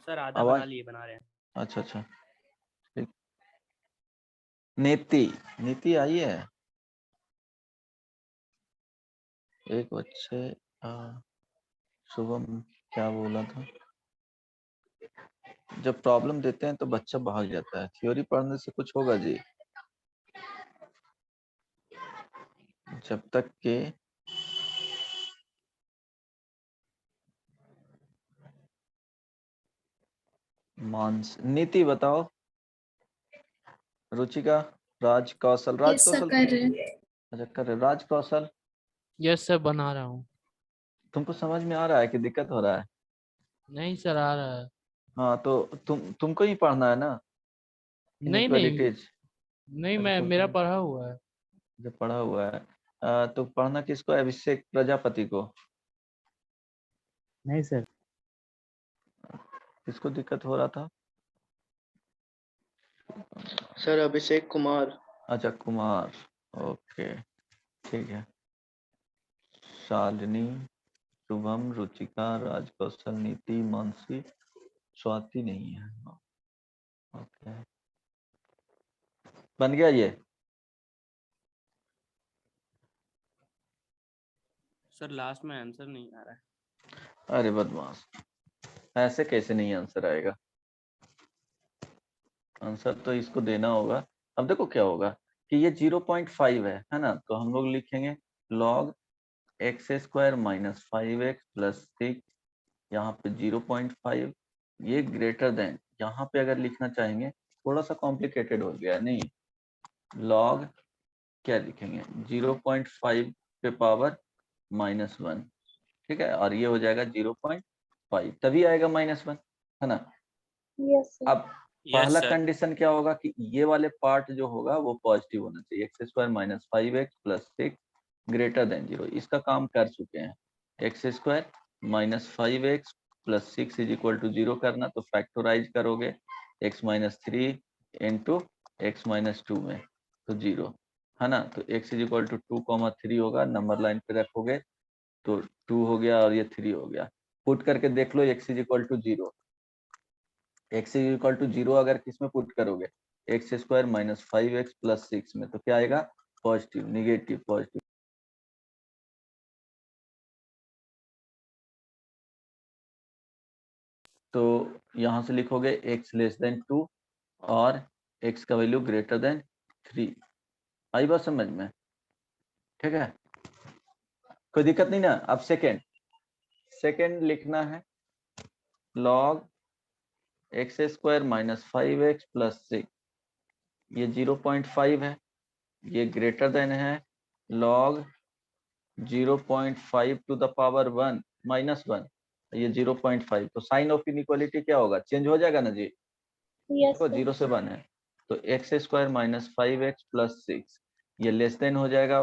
सर आधा आवाज? बना रहे हैं। अच्छा अच्छा ठीक। नीति, नीति आई है? एक बच्चे शुभम क्या बोला था? जब प्रॉब्लम देते हैं तो बच्चा भाग जाता है, थ्योरी पढ़ने से कुछ होगा जी? जब तक के मानस। नीति बताओ। रुचिका, राज कौशल, राज यस सर कौशल कर रहे हैं। अच्छा कर रहे। राज कौशल, यस सर बना रहा हूँ। तुमको समझ में आ रहा है कि दिक्कत हो रहा है? नहीं सर आ रहा है। हाँ तो तुमको ही पढ़ना है ना नहीं नहीं इनइक्वालिटीज? नहीं, मैं मेरा पढ़ा हुआ है। जो पढ़ा हुआ है तो पढ़ना किसको है? अभिषेक प्रजापति को? नहीं सर। किसको दिक्कत हो रहा था? सर अभिषेक कुमार। अच्छा कुमार, ओके ठीक है। शालिनी, शुभम, रुचिका, राज कौशल, नीति, मानसी, स्वाति नहीं है। ओके बन गया ये? सर लास्ट में आंसर नहीं आ रहा है। अरे बदमाश, ऐसे कैसे नहीं आंसर आएगा? आंसर तो इसको देना होगा। अब देखो क्या होगा कि ये 0.5 है ना, तो हम लोग लिखेंगे log x square minus 5x plus 6, यहाँ पे 0.5, ये ग्रेटर देन, यहाँ पे अगर लिखना चाहेंगे थोड़ा सा कॉम्प्लिकेटेड हो गया, नहीं log क्या लिखेंगे 0.5 पे पावर -1, ठीक है, और ये हो जाएगा 0.5, तभी आएगा -1, है ना। Yes sir. अब यस पहला सर। कंडीशन क्या होगा कि ये वाले पार्ट जो होगा वो पॉजिटिव होना चाहिए, x square minus 5x plus 6 greater than 0, इसका काम कर चुके हैं। X square minus 5x plus 6 is equal to 0 करना, तो फैक्टोराइज करोगे x minus 3 into x minus 2 में, तो 0, है ना। तो x इज इक्वल टू 2,3 होगा, नंबर लाइन पे रखोगे तो 2 हो गया और ये 3 हो गया। पुट करके देख लो x is equal to 0, x is equal to 0 अगर किस में पुट करोगे x square minus 5x plus 6 में, तो क्या आएगा पॉजिटिव, निगेटिव पॉजिटिव। तो यहां से लिखोगे x लेस देन 2 और x का वैल्यू ग्रेटर देन 3। आई बात समझ में? ठीक है, कोई दिक्कत नहीं ना। अब सेकेंड लिखना है log x square minus 5x plus 6, ये 0.5 है, ये ग्रेटर देन है log 0.5 to the power 1 minus 1, ये 0.5, तो साइन ऑफ इनइक्वालिटी क्या होगा, चेंज हो जाएगा ना जी। यस देखो सर। 0 से 1 है, तो x square minus 5x plus 6, ये लेस देन हो जाएगा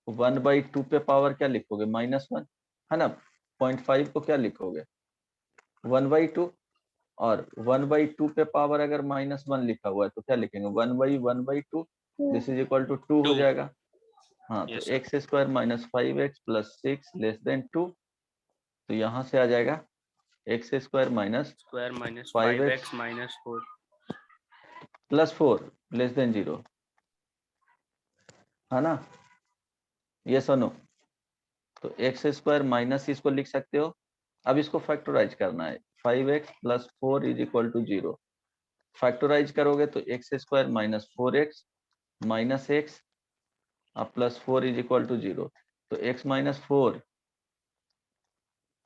1/2 पे पावर क्या लिखोगे -1, है ना। 0.5 को क्या लिखोगे 1/2, और 1/2 पे पावर अगर -1 लिखा हुआ है तो क्या लिखेंगे 1/2, दिस इज इक्वल टू 2 हो 2। जाएगा। हाँ तो yes sir. X square minus 5x plus 6 less than 2, तो यहाँ से आ जाएगा x square minus square minus 5x 5x minus 4। Plus 4 less than 0, है ना, ये सुनो। तो एक्स स्क्वायर माइनस इसको लिख सकते हो, अब इसको फैक्टराइज करना है, 5x plus 4 is equal to 0, factorise करोगे तो x square minus 4x minus x plus 4 is equal to 0, तो x minus 4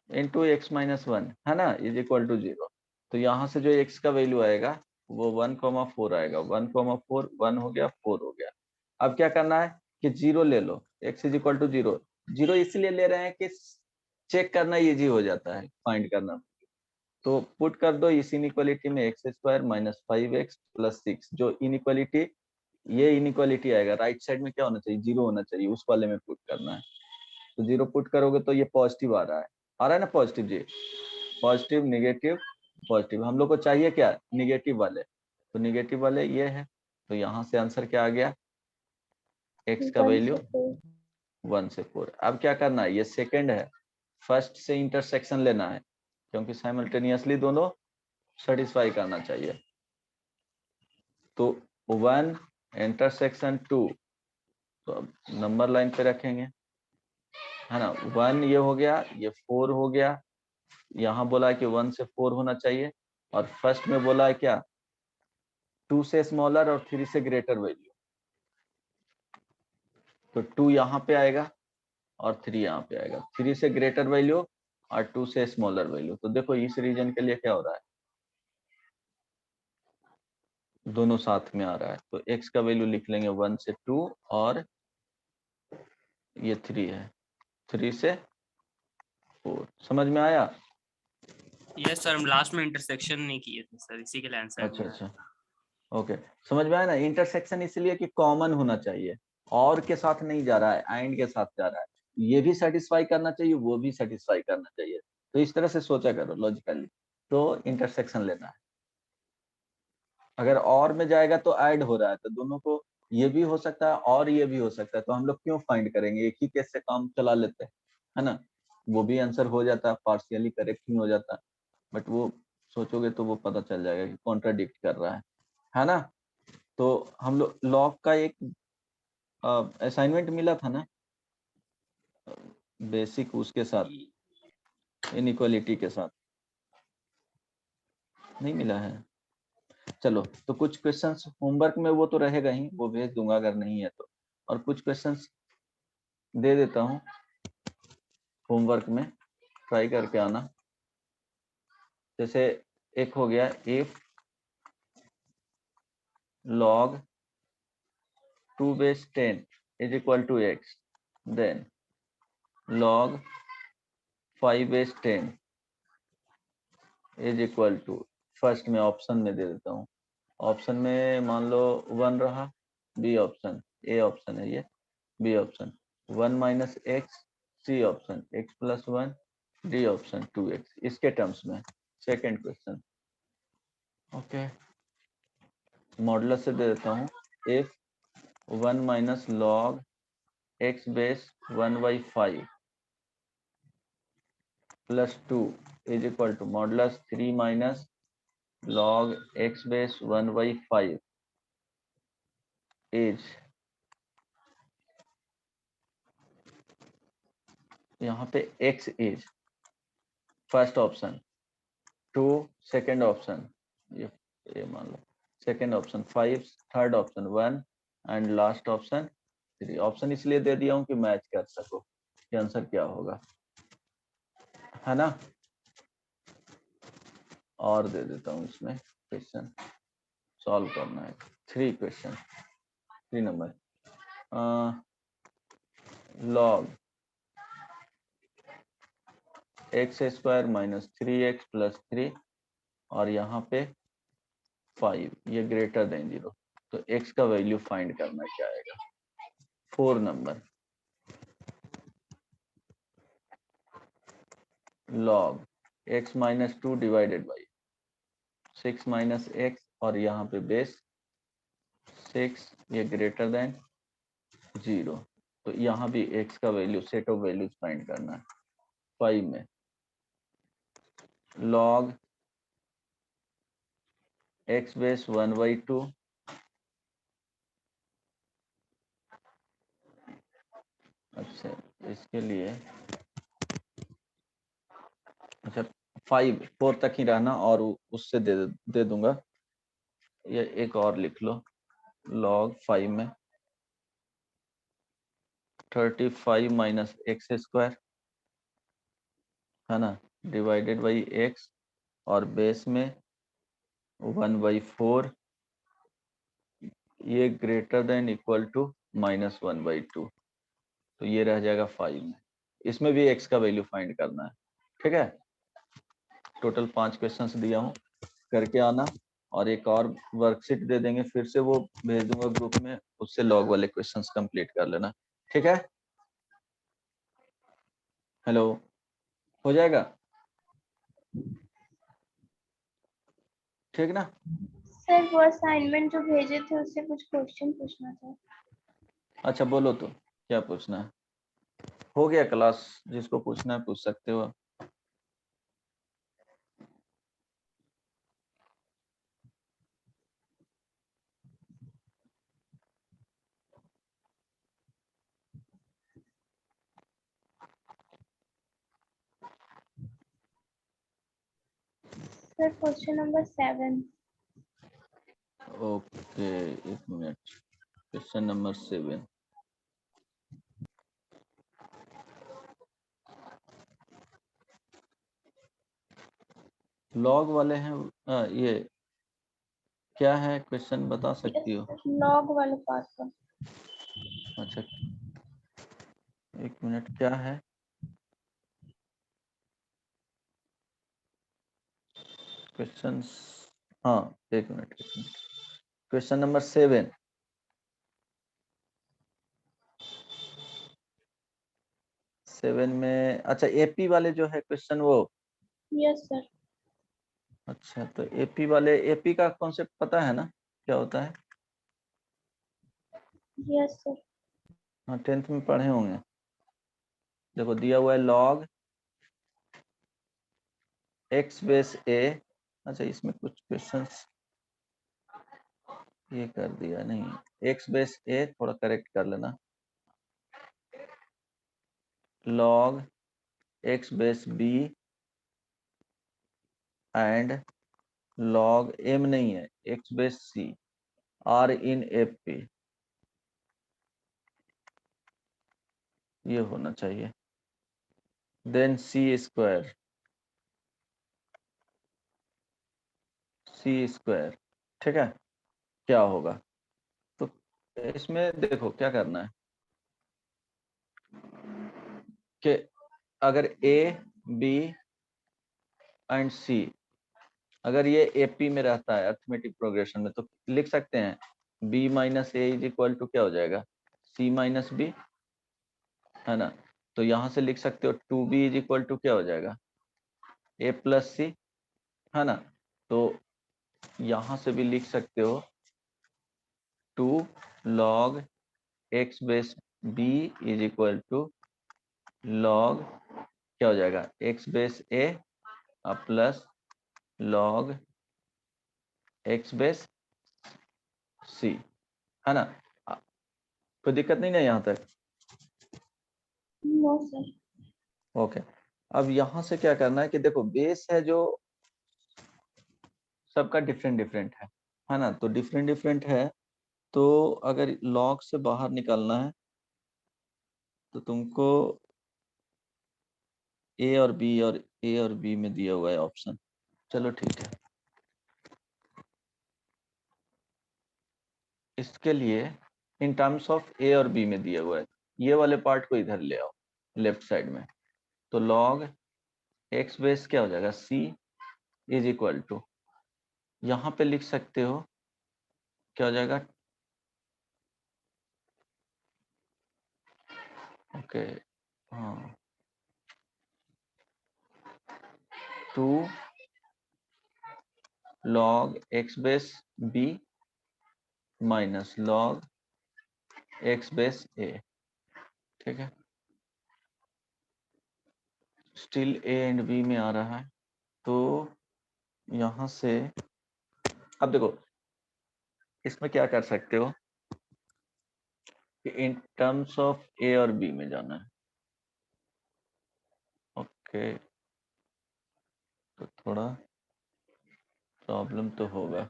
into x minus 1, है ना, इज इक्वल टू 0। तो यहाँ से जो x का वैल्यू आएगा वो 1,4 आएगा, 1,4 1 हो गया 4 हो गया। अब क्या करना है कि 0 ले लो, x इज इक्वल टू 0, 0 इसलिए ले रहे हैं कि चेक करना इजी हो जाता है, फाइंड करना। तो पुट कर दो इस इनइक्वालिटी में x square minus 5x plus 6, जो इनइक्वालिटी ये इनइक्वालिटी आएगा राइट साइड में क्या होना चाहिए 0 होना चाहिए, उस वाले में पुट करना है। तो 0 पुट करोगे तो ये पॉजिटिव आ रहा है ना पॉजिटिव जी, पॉजिटिव नेगेटिव पॉजिटिव, हम लोग को चाहिए क्या नेगेटिव वाले, तो नेगेटिव वाले ये है, तो यहाँ से आंसर क्या आ गया, x का 1 वैल्यू से 4 1 से 4। अब क्या करना है, ये सेकंड है, फर्स्ट से इंटरसेक्शन लेना है क्योंकि साइमल्टेनियसली दोनों सेटिस्फाई करना चाहिए। तो 1 इंटरसेक्शन 2, तो अब नंबर लाइन पे रखेंगे, है ना। 1 ये हो गया, ये 4 हो गया, यहाँ बोला है कि 1 से 4 होना चाहिए, और फर्स्ट में बोला है क्या, 2 से स्मॉलर और 3 से ग्रेटर वैल्यू। तो 2 यहाँ पे आएगा और 3 यहाँ पे आएगा, 3 से ग्रेटर वैल्यू और 2 से स्मॉलर वैल्यू। तो देखो इस रीजन के लिए क्या हो रहा है, दोनों साथ में आ रहा है। तो x का वैल्यू लिख लेंगे 1 से 2, और ये 3 है, 3 से 4। समझ में आया? यस सर, हम लास्ट में इंटरसेक्शन नहीं किए थे सर, इसी के लिए आंसर अच्छा अच्छा, ओके, समझ में आया ना। इंटरसेक्शन इसलिए कि कॉमन होना चाहिए, और के साथ नहीं जा रहा है, एंड के साथ जा रहा है। ये भी सेटिस्फाई करना चाहिए, वो भी सेटिस्फाई करना चाहिए। तो इस तरह से सोचा करो लॉजिकली, तो इंटरसेक्शन लेना है। अगर और में जाएगा तो ऐड हो रहा है, तो दोनों को, ये भी हो सकता है और ये भी हो सकता है, तो हम लोग क्यों फाइंड करेंगे, एक ही केस से काम चला लेते हैं, है ना। वो भी आंसर हो जाता है, पार्शियली करेक्ट नहीं हो जाता, बट वो सोचोगे तो वो पता चल जाएगा कि कॉन्ट्राडिक्ट कर रहा है ना। तो हम लोग लॉग का एक असाइनमेंट मिला था ना, बेसिक, उसके साथ इनइक्वालिटी के साथ नहीं मिला है। चलो, तो कुछ क्वेश्चंस होमवर्क में वो तो रहेगा ही, वो भेज दूंगा अगर नहीं है तो, और कुछ क्वेश्चंस दे देता हूँ होमवर्क में, ट्राई करके आना। जैसे एक हो गया, if log 2 base 10 is equal to x, then log 5 base 10 is equal to, first में ऑप्शन में दे देता हूँ, ऑप्शन में मान लो 1 रहा, बी ऑप्शन, ए ऑप्शन है ये, B option 1 minus x, C option x plus 1, D option 2x, इसके टर्म्स में। सेकेंड क्वेश्चन, ओके, मॉडुलस से दे देता हूँ, if 1 minus log x base 1/5 plus 2 is equal to modulus 3 minus log x base 1/5 is, यहाँ पे x is first option, 2 second option, ये मान लो second option, 5 third option, 1 and last option 3। Option इसलिए दे दिया हूँ कि मैच कर सको कि आंसर क्या होगा, है ना। और दे देता हूँ इसमें क्वेश्चन सॉल्व करना है, 3 question, 3 number, log x square minus 3x plus 3, और यहाँ पे 5, ये ग्रेटर देन 0, तो x का वैल्यू फाइंड करना क्या आएगा। 4 number, log x minus 2 divided by 6 minus x, और यहाँ पे बेस 6, ये ग्रेटर देन 0, तो यहाँ भी x का value, set of values find करना है। 5 में log x बेस 1/2, अच्छा इसके लिए, अच्छा 4 तक ही रहना, और उससे दे दूंगा, ये एक और लिख लो, log 5 में 35 माइनस एक्स स्क्वायर, है ना, डिवाइडेड बाई एक्स, और बेस में 1/4, ये greater than equal to minus 1/2, तो ये रह जाएगा 5 में। इसमें भी x का वैल्यू फाइंड करना है, ठीक है। टोटल 5 क्वेश्चंस दिया हूँ, करके आना, और एक और वर्कशीट दे देंगे, फिर से वो भेज दूंगा ग्रुप में, उससे लॉग वाले क्वेश्चंस कंप्लीट कर लेना, ठीक है। हेलो, हो जाएगा, ठीक ना। सर वो असाइनमेंट जो भेजे थे उससे कुछ क्वेश्चन पूछना था। अच्छा बोलो तो क्या पूछना है। हो गया क्लास, जिसको पूछना है पूछ सकते हो। Sir question number 7। ओके एक मिनट, क्वेश्चन नंबर 7। लॉग वाले हैं। ये क्या है क्वेश्चन बता सकती हो? लॉग वाले पार्ट का। अच्छा एक मिनट, क्या है क्वेश्चन? हाँ एक मिनट। Question number 7। 7 में अच्छा एपी वाले जो है क्वेश्चन वो। Yes sir. अच्छा तो एपी वाले, एपी का कॉन्सेप्ट पता है ना क्या होता है? Yes sir. हाँ 10th में पढ़े होंगे। देखो दिया हुआ है लॉग एक्स बेस ए। अच्छा इसमें कुछ क्वेश्चंस ये कर दिया, नहीं एक्स बेस ए थोड़ा करेक्ट कर लेना। Log x base B and log M नहीं है, x base C R in F P, ये होना चाहिए। Then C square, C square, ठीक है। क्या होगा तो इसमें देखो क्या करना है कि अगर ए बी एंड सी, अगर ये एपी में रहता है अरिथमेटिक प्रोग्रेशन में, तो लिख सकते हैं B minus A is equal to क्या हो जाएगा, सी माइनस बी, है ना। तो यहां से लिख सकते हो 2b इज इक्वल टू क्या हो जाएगा, ए प्लस सी, है ना। तो यहां से भी लिख सकते हो 2 log x base B is equal to log क्या हो जाएगा, x base A plus log x base C, है ना। कोई दिक्कत नहीं ना यहाँ तक? No sir. ओके अब यहाँ से क्या करना है कि देखो बेस है जो सबका डिफरेंट डिफरेंट है ना। तो डिफरेंट डिफरेंट है, तो अगर लॉग से बाहर निकलना है तो तुमको ए और बी में दिया हुआ है ऑप्शन। चलो ठीक है, इसके लिए इन टर्म्स ऑफ ए और बी में दिया हुआ है, ये वाले पार्ट को इधर ले आओ लेफ्ट साइड में। तो लॉग एक्स बेस क्या हो जाएगा, सी इज इक्वल टू, यहाँ पे लिख सकते हो क्या हो जाएगा, ओके हाँ 2 log x base B minus log x base A, ठीक है। स्टिल ए एंड बी में आ रहा है, तो यहाँ से अब देखो इसमें क्या कर सकते हो कि इन टर्म्स ऑफ ए और बी में जाना है। ओके तो थोड़ा प्रॉब्लम तो होगा।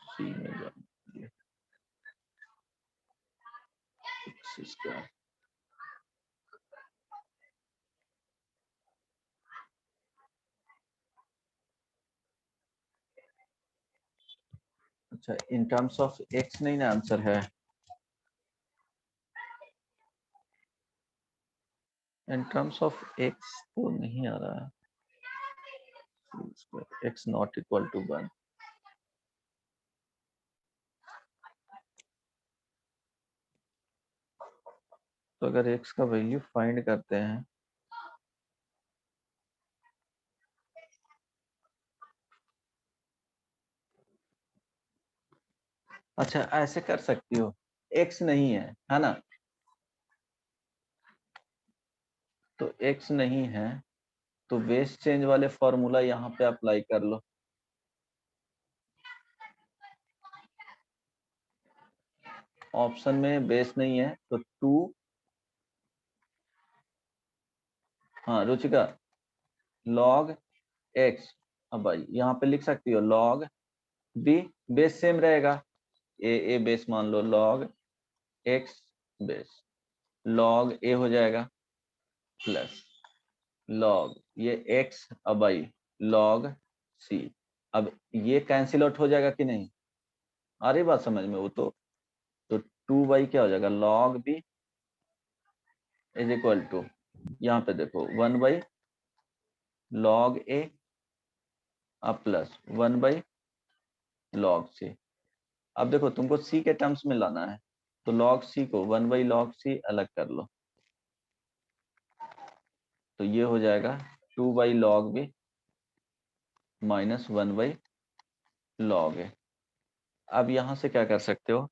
सी में जाना है, एक्स स्क्वायर। अच्छा इन टर्म्स ऑफ एक्स नहीं ना आंसर है, इन टर्म्स ऑफ एक्स तो नहीं आ रहा है, एक्स नॉट इक्वल टू 1। तो अगर x का वैल्यू फाइंड करते हैं, अच्छा ऐसे कर सकती हो, x नहीं है ना, तो x नहीं है तो बेस चेंज वाले फॉर्मूला यहाँ पे अप्लाई कर लो। ऑप्शन में बेस नहीं है तो 2, हाँ रुचिका, log x, अब भाई यहाँ पे लिख सकती हो log b, बेस सेम रहेगा, ए बेस मान लो, log x base, log a हो जाएगा प्लस log ये x, अब आई log c। अब ये कैंसिल आउट हो जाएगा कि नहीं, आ रही बात समझ में? वो तो 2 क्या हो जाएगा, log b is equal to, यहाँ पे देखो 1 log a अब प्लस 1 log c। अब देखो तुमको c के टर्म्स में लाना है, तो log c को 1 log c अलग कर लो, तो ये हो जाएगा 2 log b minus 1 log a। अब यहाँ से क्या कर सकते हो,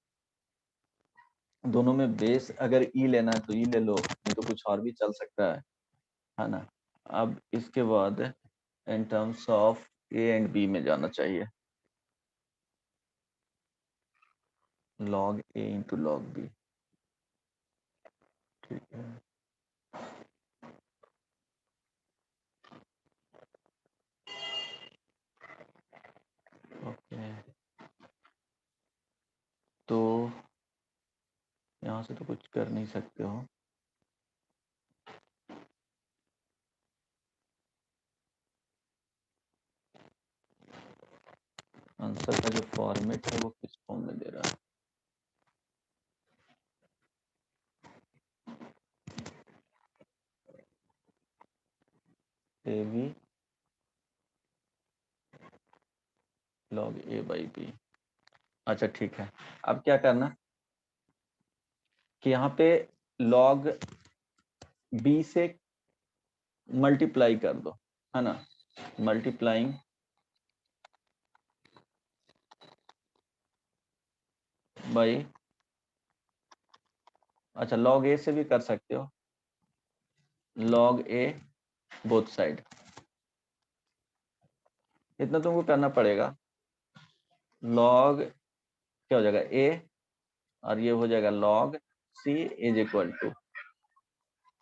दोनों में बेस अगर e लेना है तो e ले लो, नहीं तो कुछ और भी चल सकता है ना। अब इसके बाद in terms of a and b में जाना चाहिए, log a into log b, ठीक है। ओके, तो यहाँ से तो कुछ कर नहीं सकते हो, आंसर का जो फॉर्मेट है वो किस फॉर्म में दे रहा है, A B log a by B. अच्छा ठीक है, अब क्या करना कि यहाँ पे log b से मल्टीप्लाई कर दो, है ना, मल्टीप्लाइंग बाई, अच्छा log a से भी कर सकते हो, log a बोथ साइड, इतना तुमको करना पड़ेगा। log क्या हो जाएगा a और ये हो जाएगा log c is equal to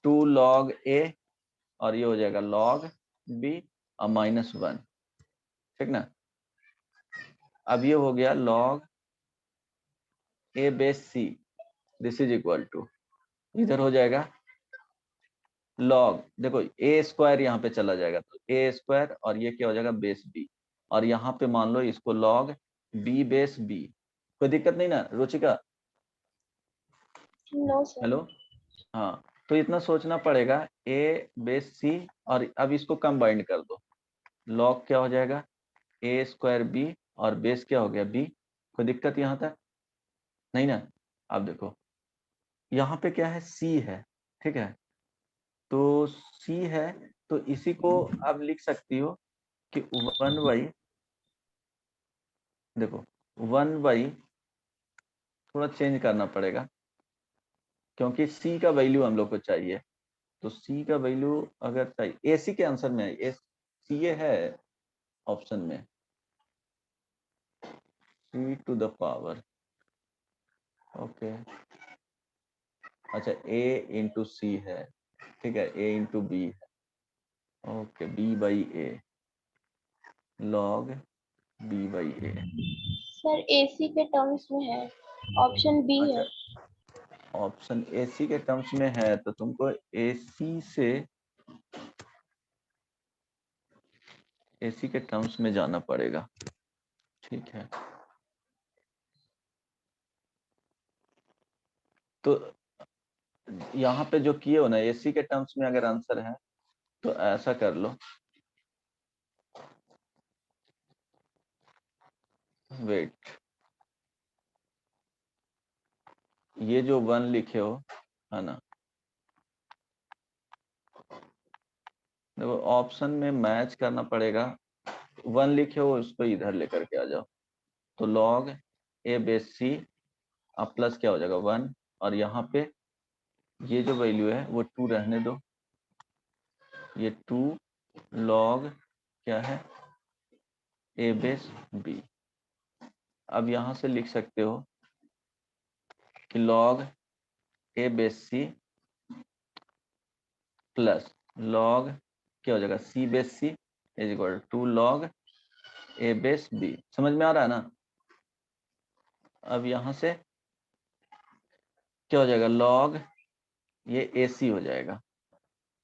2 log a और ये हो जाएगा log b और -1, ठीक ना। अब ये हो गया log a base c, this is equal to, इधर हो जाएगा log, देखो a स्क्वायर यहाँ पे चला जाएगा तो a स्क्वायर और ये क्या हो जाएगा बेस b, और यहाँ पे मान लो इसको log b बेस b, कोई दिक्कत नहीं ना रुचिका? No sir. हेलो, हाँ, तो इतना सोचना पड़ेगा a बेस c, और अब इसको कंबाइंड कर दो, log क्या हो जाएगा a स्क्वायर b और बेस क्या हो गया b, कोई दिक्कत यहाँ तक नहीं ना। अब देखो यहाँ पे क्या है c है, ठीक है, तो c है तो इसी को अब लिख सकती हो कि 1 देखो 1 थोड़ा चेंज करना पड़ेगा क्योंकि c का वैल्यू हम लोग को चाहिए, तो c का वैल्यू अगर चाहिए, ac के आंसर में है, ca है ऑप्शन में, c to the power, okay, अच्छा a इंटू c है, ठीक है, a इंटू b है, okay, b by a, log b by a। Sir AC के टर्म्स में है, ऑप्शन बी है। अच्छा ऑप्शन AC के टर्म्स में है तो तुमको AC के टर्म्स में जाना पड़ेगा, ठीक है। तो यहाँ पे जो किए हो ना AC के टर्म्स में अगर आंसर है तो ऐसा कर लो, वेट, ये जो 1 लिखे हो है ना, देखो ऑप्शन में मैच करना पड़ेगा, 1 लिखे हो उसको इधर लेकर के आ जाओ, तो log a बेस c अब प्लस क्या हो जाएगा 1, और यहाँ पे ये जो वैल्यू है वो 2 रहने दो, ये 2 log क्या है a बेस b। अब यहाँ से लिख सकते हो कि log a base c plus log क्या हो जाएगा c base c is equal to log a base b। समझ में आ रहा है ना? अब यहाँ से क्या हो जाएगा log ये ac हो जाएगा,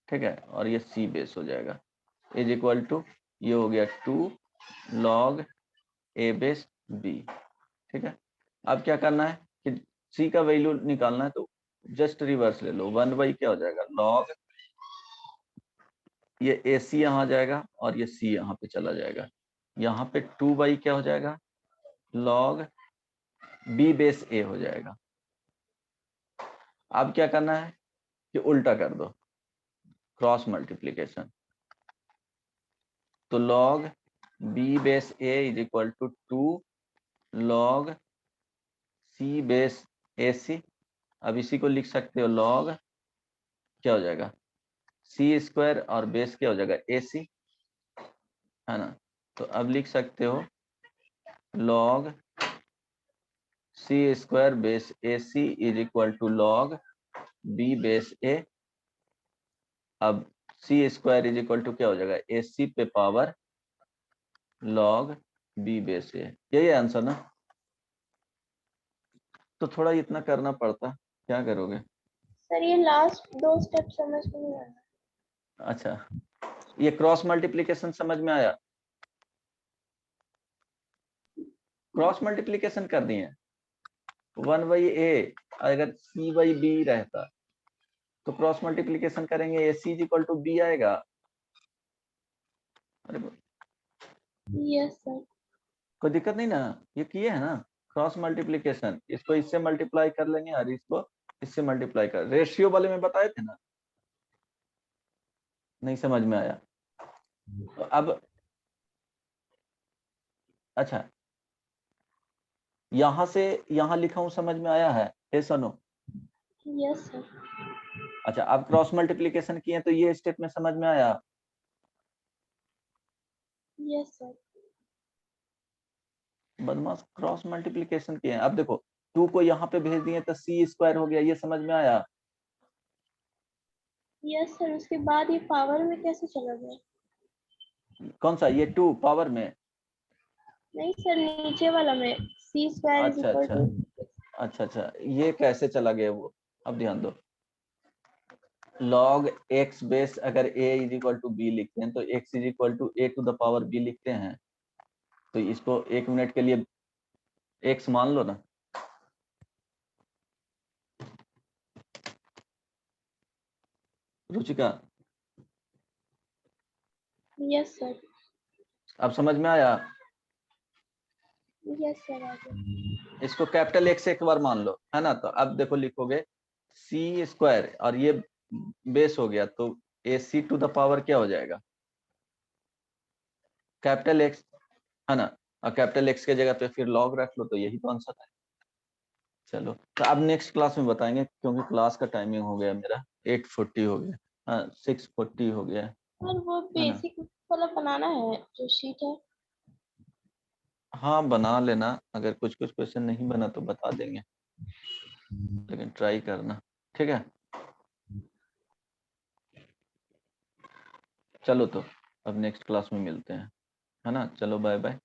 ठीक है, और ये c बेस हो जाएगा इज इक्वल टू ये हो गया 2 log a बेस b। ठीक है, अब क्या करना है कि c का वैल्यू निकालना है, तो जस्ट रिवर्स ले लो, 1 क्या हो जाएगा log ये ac यहाँ आ जाएगा और ये c यहाँ पे चला जाएगा, यहाँ पे 2 क्या हो जाएगा log b बेस a हो जाएगा। अब क्या करना है कि उल्टा कर दो, क्रॉस मल्टीप्लीकेशन, तो log b base a is equal to 2 log c base ac। अब इसी को लिख सकते हो log क्या हो जाएगा c स्क्वायर और बेस क्या हो जाएगा ac, है ना? तो अब लिख सकते हो log c square base ac is equal to log b base a। अब c square is equal to क्या हो जाएगा ac पे power log b base a। यही है आंसर ना? तो थोड़ा इतना करना पड़ता, क्या करोगे? सर ये लास्ट 2 स्टेप समझ में नहीं आया। अच्छा, ये क्रॉस मल्टीप्लीकेशन समझ में आया? क्रॉस मल्टीप्लीकेशन करनी है 1/a, अगर c/b रहता तो क्रॉस मल्टीप्लीकेशन करेंगे ac is equal to b आएगा। अरे यस सर। कोई दिक्कत नहीं ना? ये किए है ना क्रॉस मल्टीप्लीकेशन, इसको इससे मल्टीप्लाई कर लेंगे और इसको इससे मल्टीप्लाई कर, रेशियो वाले में बताए थे ना? नहीं समझ में आया? तो अब अच्छा, यहां से यहां लिखा हूं, समझ में आया है? ये सुनो, यस सर। अच्छा अब क्रॉस मल्टीप्लीकेशन किए तो ये स्टेप में समझ में आया? Yes sir. बदमाश, क्रॉस मल्टीप्लीकेशन किए हैं। अब देखो 2 को यहाँ पे भेज दिए तो c स्क्वायर हो गया, ये समझ में आया? यस सर, उसके बाद ये पावर में कैसे चला गया? कौन सा? ये 2 पावर में? नहीं सर, नीचे वाला में c स्क्वायर इज अच्छा इक्वल अच्छा टू। अच्छा अच्छा, ये कैसे चला गया वो? अब ध्यान दो, log x बेस अगर a is equal to b लिखते हैं तो x is equal to a to the power b लिखते हैं, तो इसको 1 मिनट के लिए x मान लो ना। Ruchika, yes sir. अब समझ में आया? यस सर आ गया। इसको कैपिटल X एक बार मान लो, है ना? तो अब देखो लिखोगे c स्क्वायर और ये बेस हो गया, तो ac टू द पावर क्या हो जाएगा कैपिटल X, है ना? और कैपिटल X के जगह पे फिर log रख लो, तो यही तो आंसर है। चलो, तो अब नेक्स्ट क्लास में बताएंगे, क्योंकि क्लास का टाइमिंग हो गया मेरा 8:40 हो गया, हाँ 6:40 हो गया, सर वो है ना? बेसिक वाला बनाना है जो शीट है। हाँ बना लेना, अगर कुछ कुछ क्वेश्चन नहीं बना तो बता देंगे, लेकिन ट्राई करना, ठीक है? चलो तो अब नेक्स्ट क्लास में मिलते हैं, है ना? चलो बाय बाय।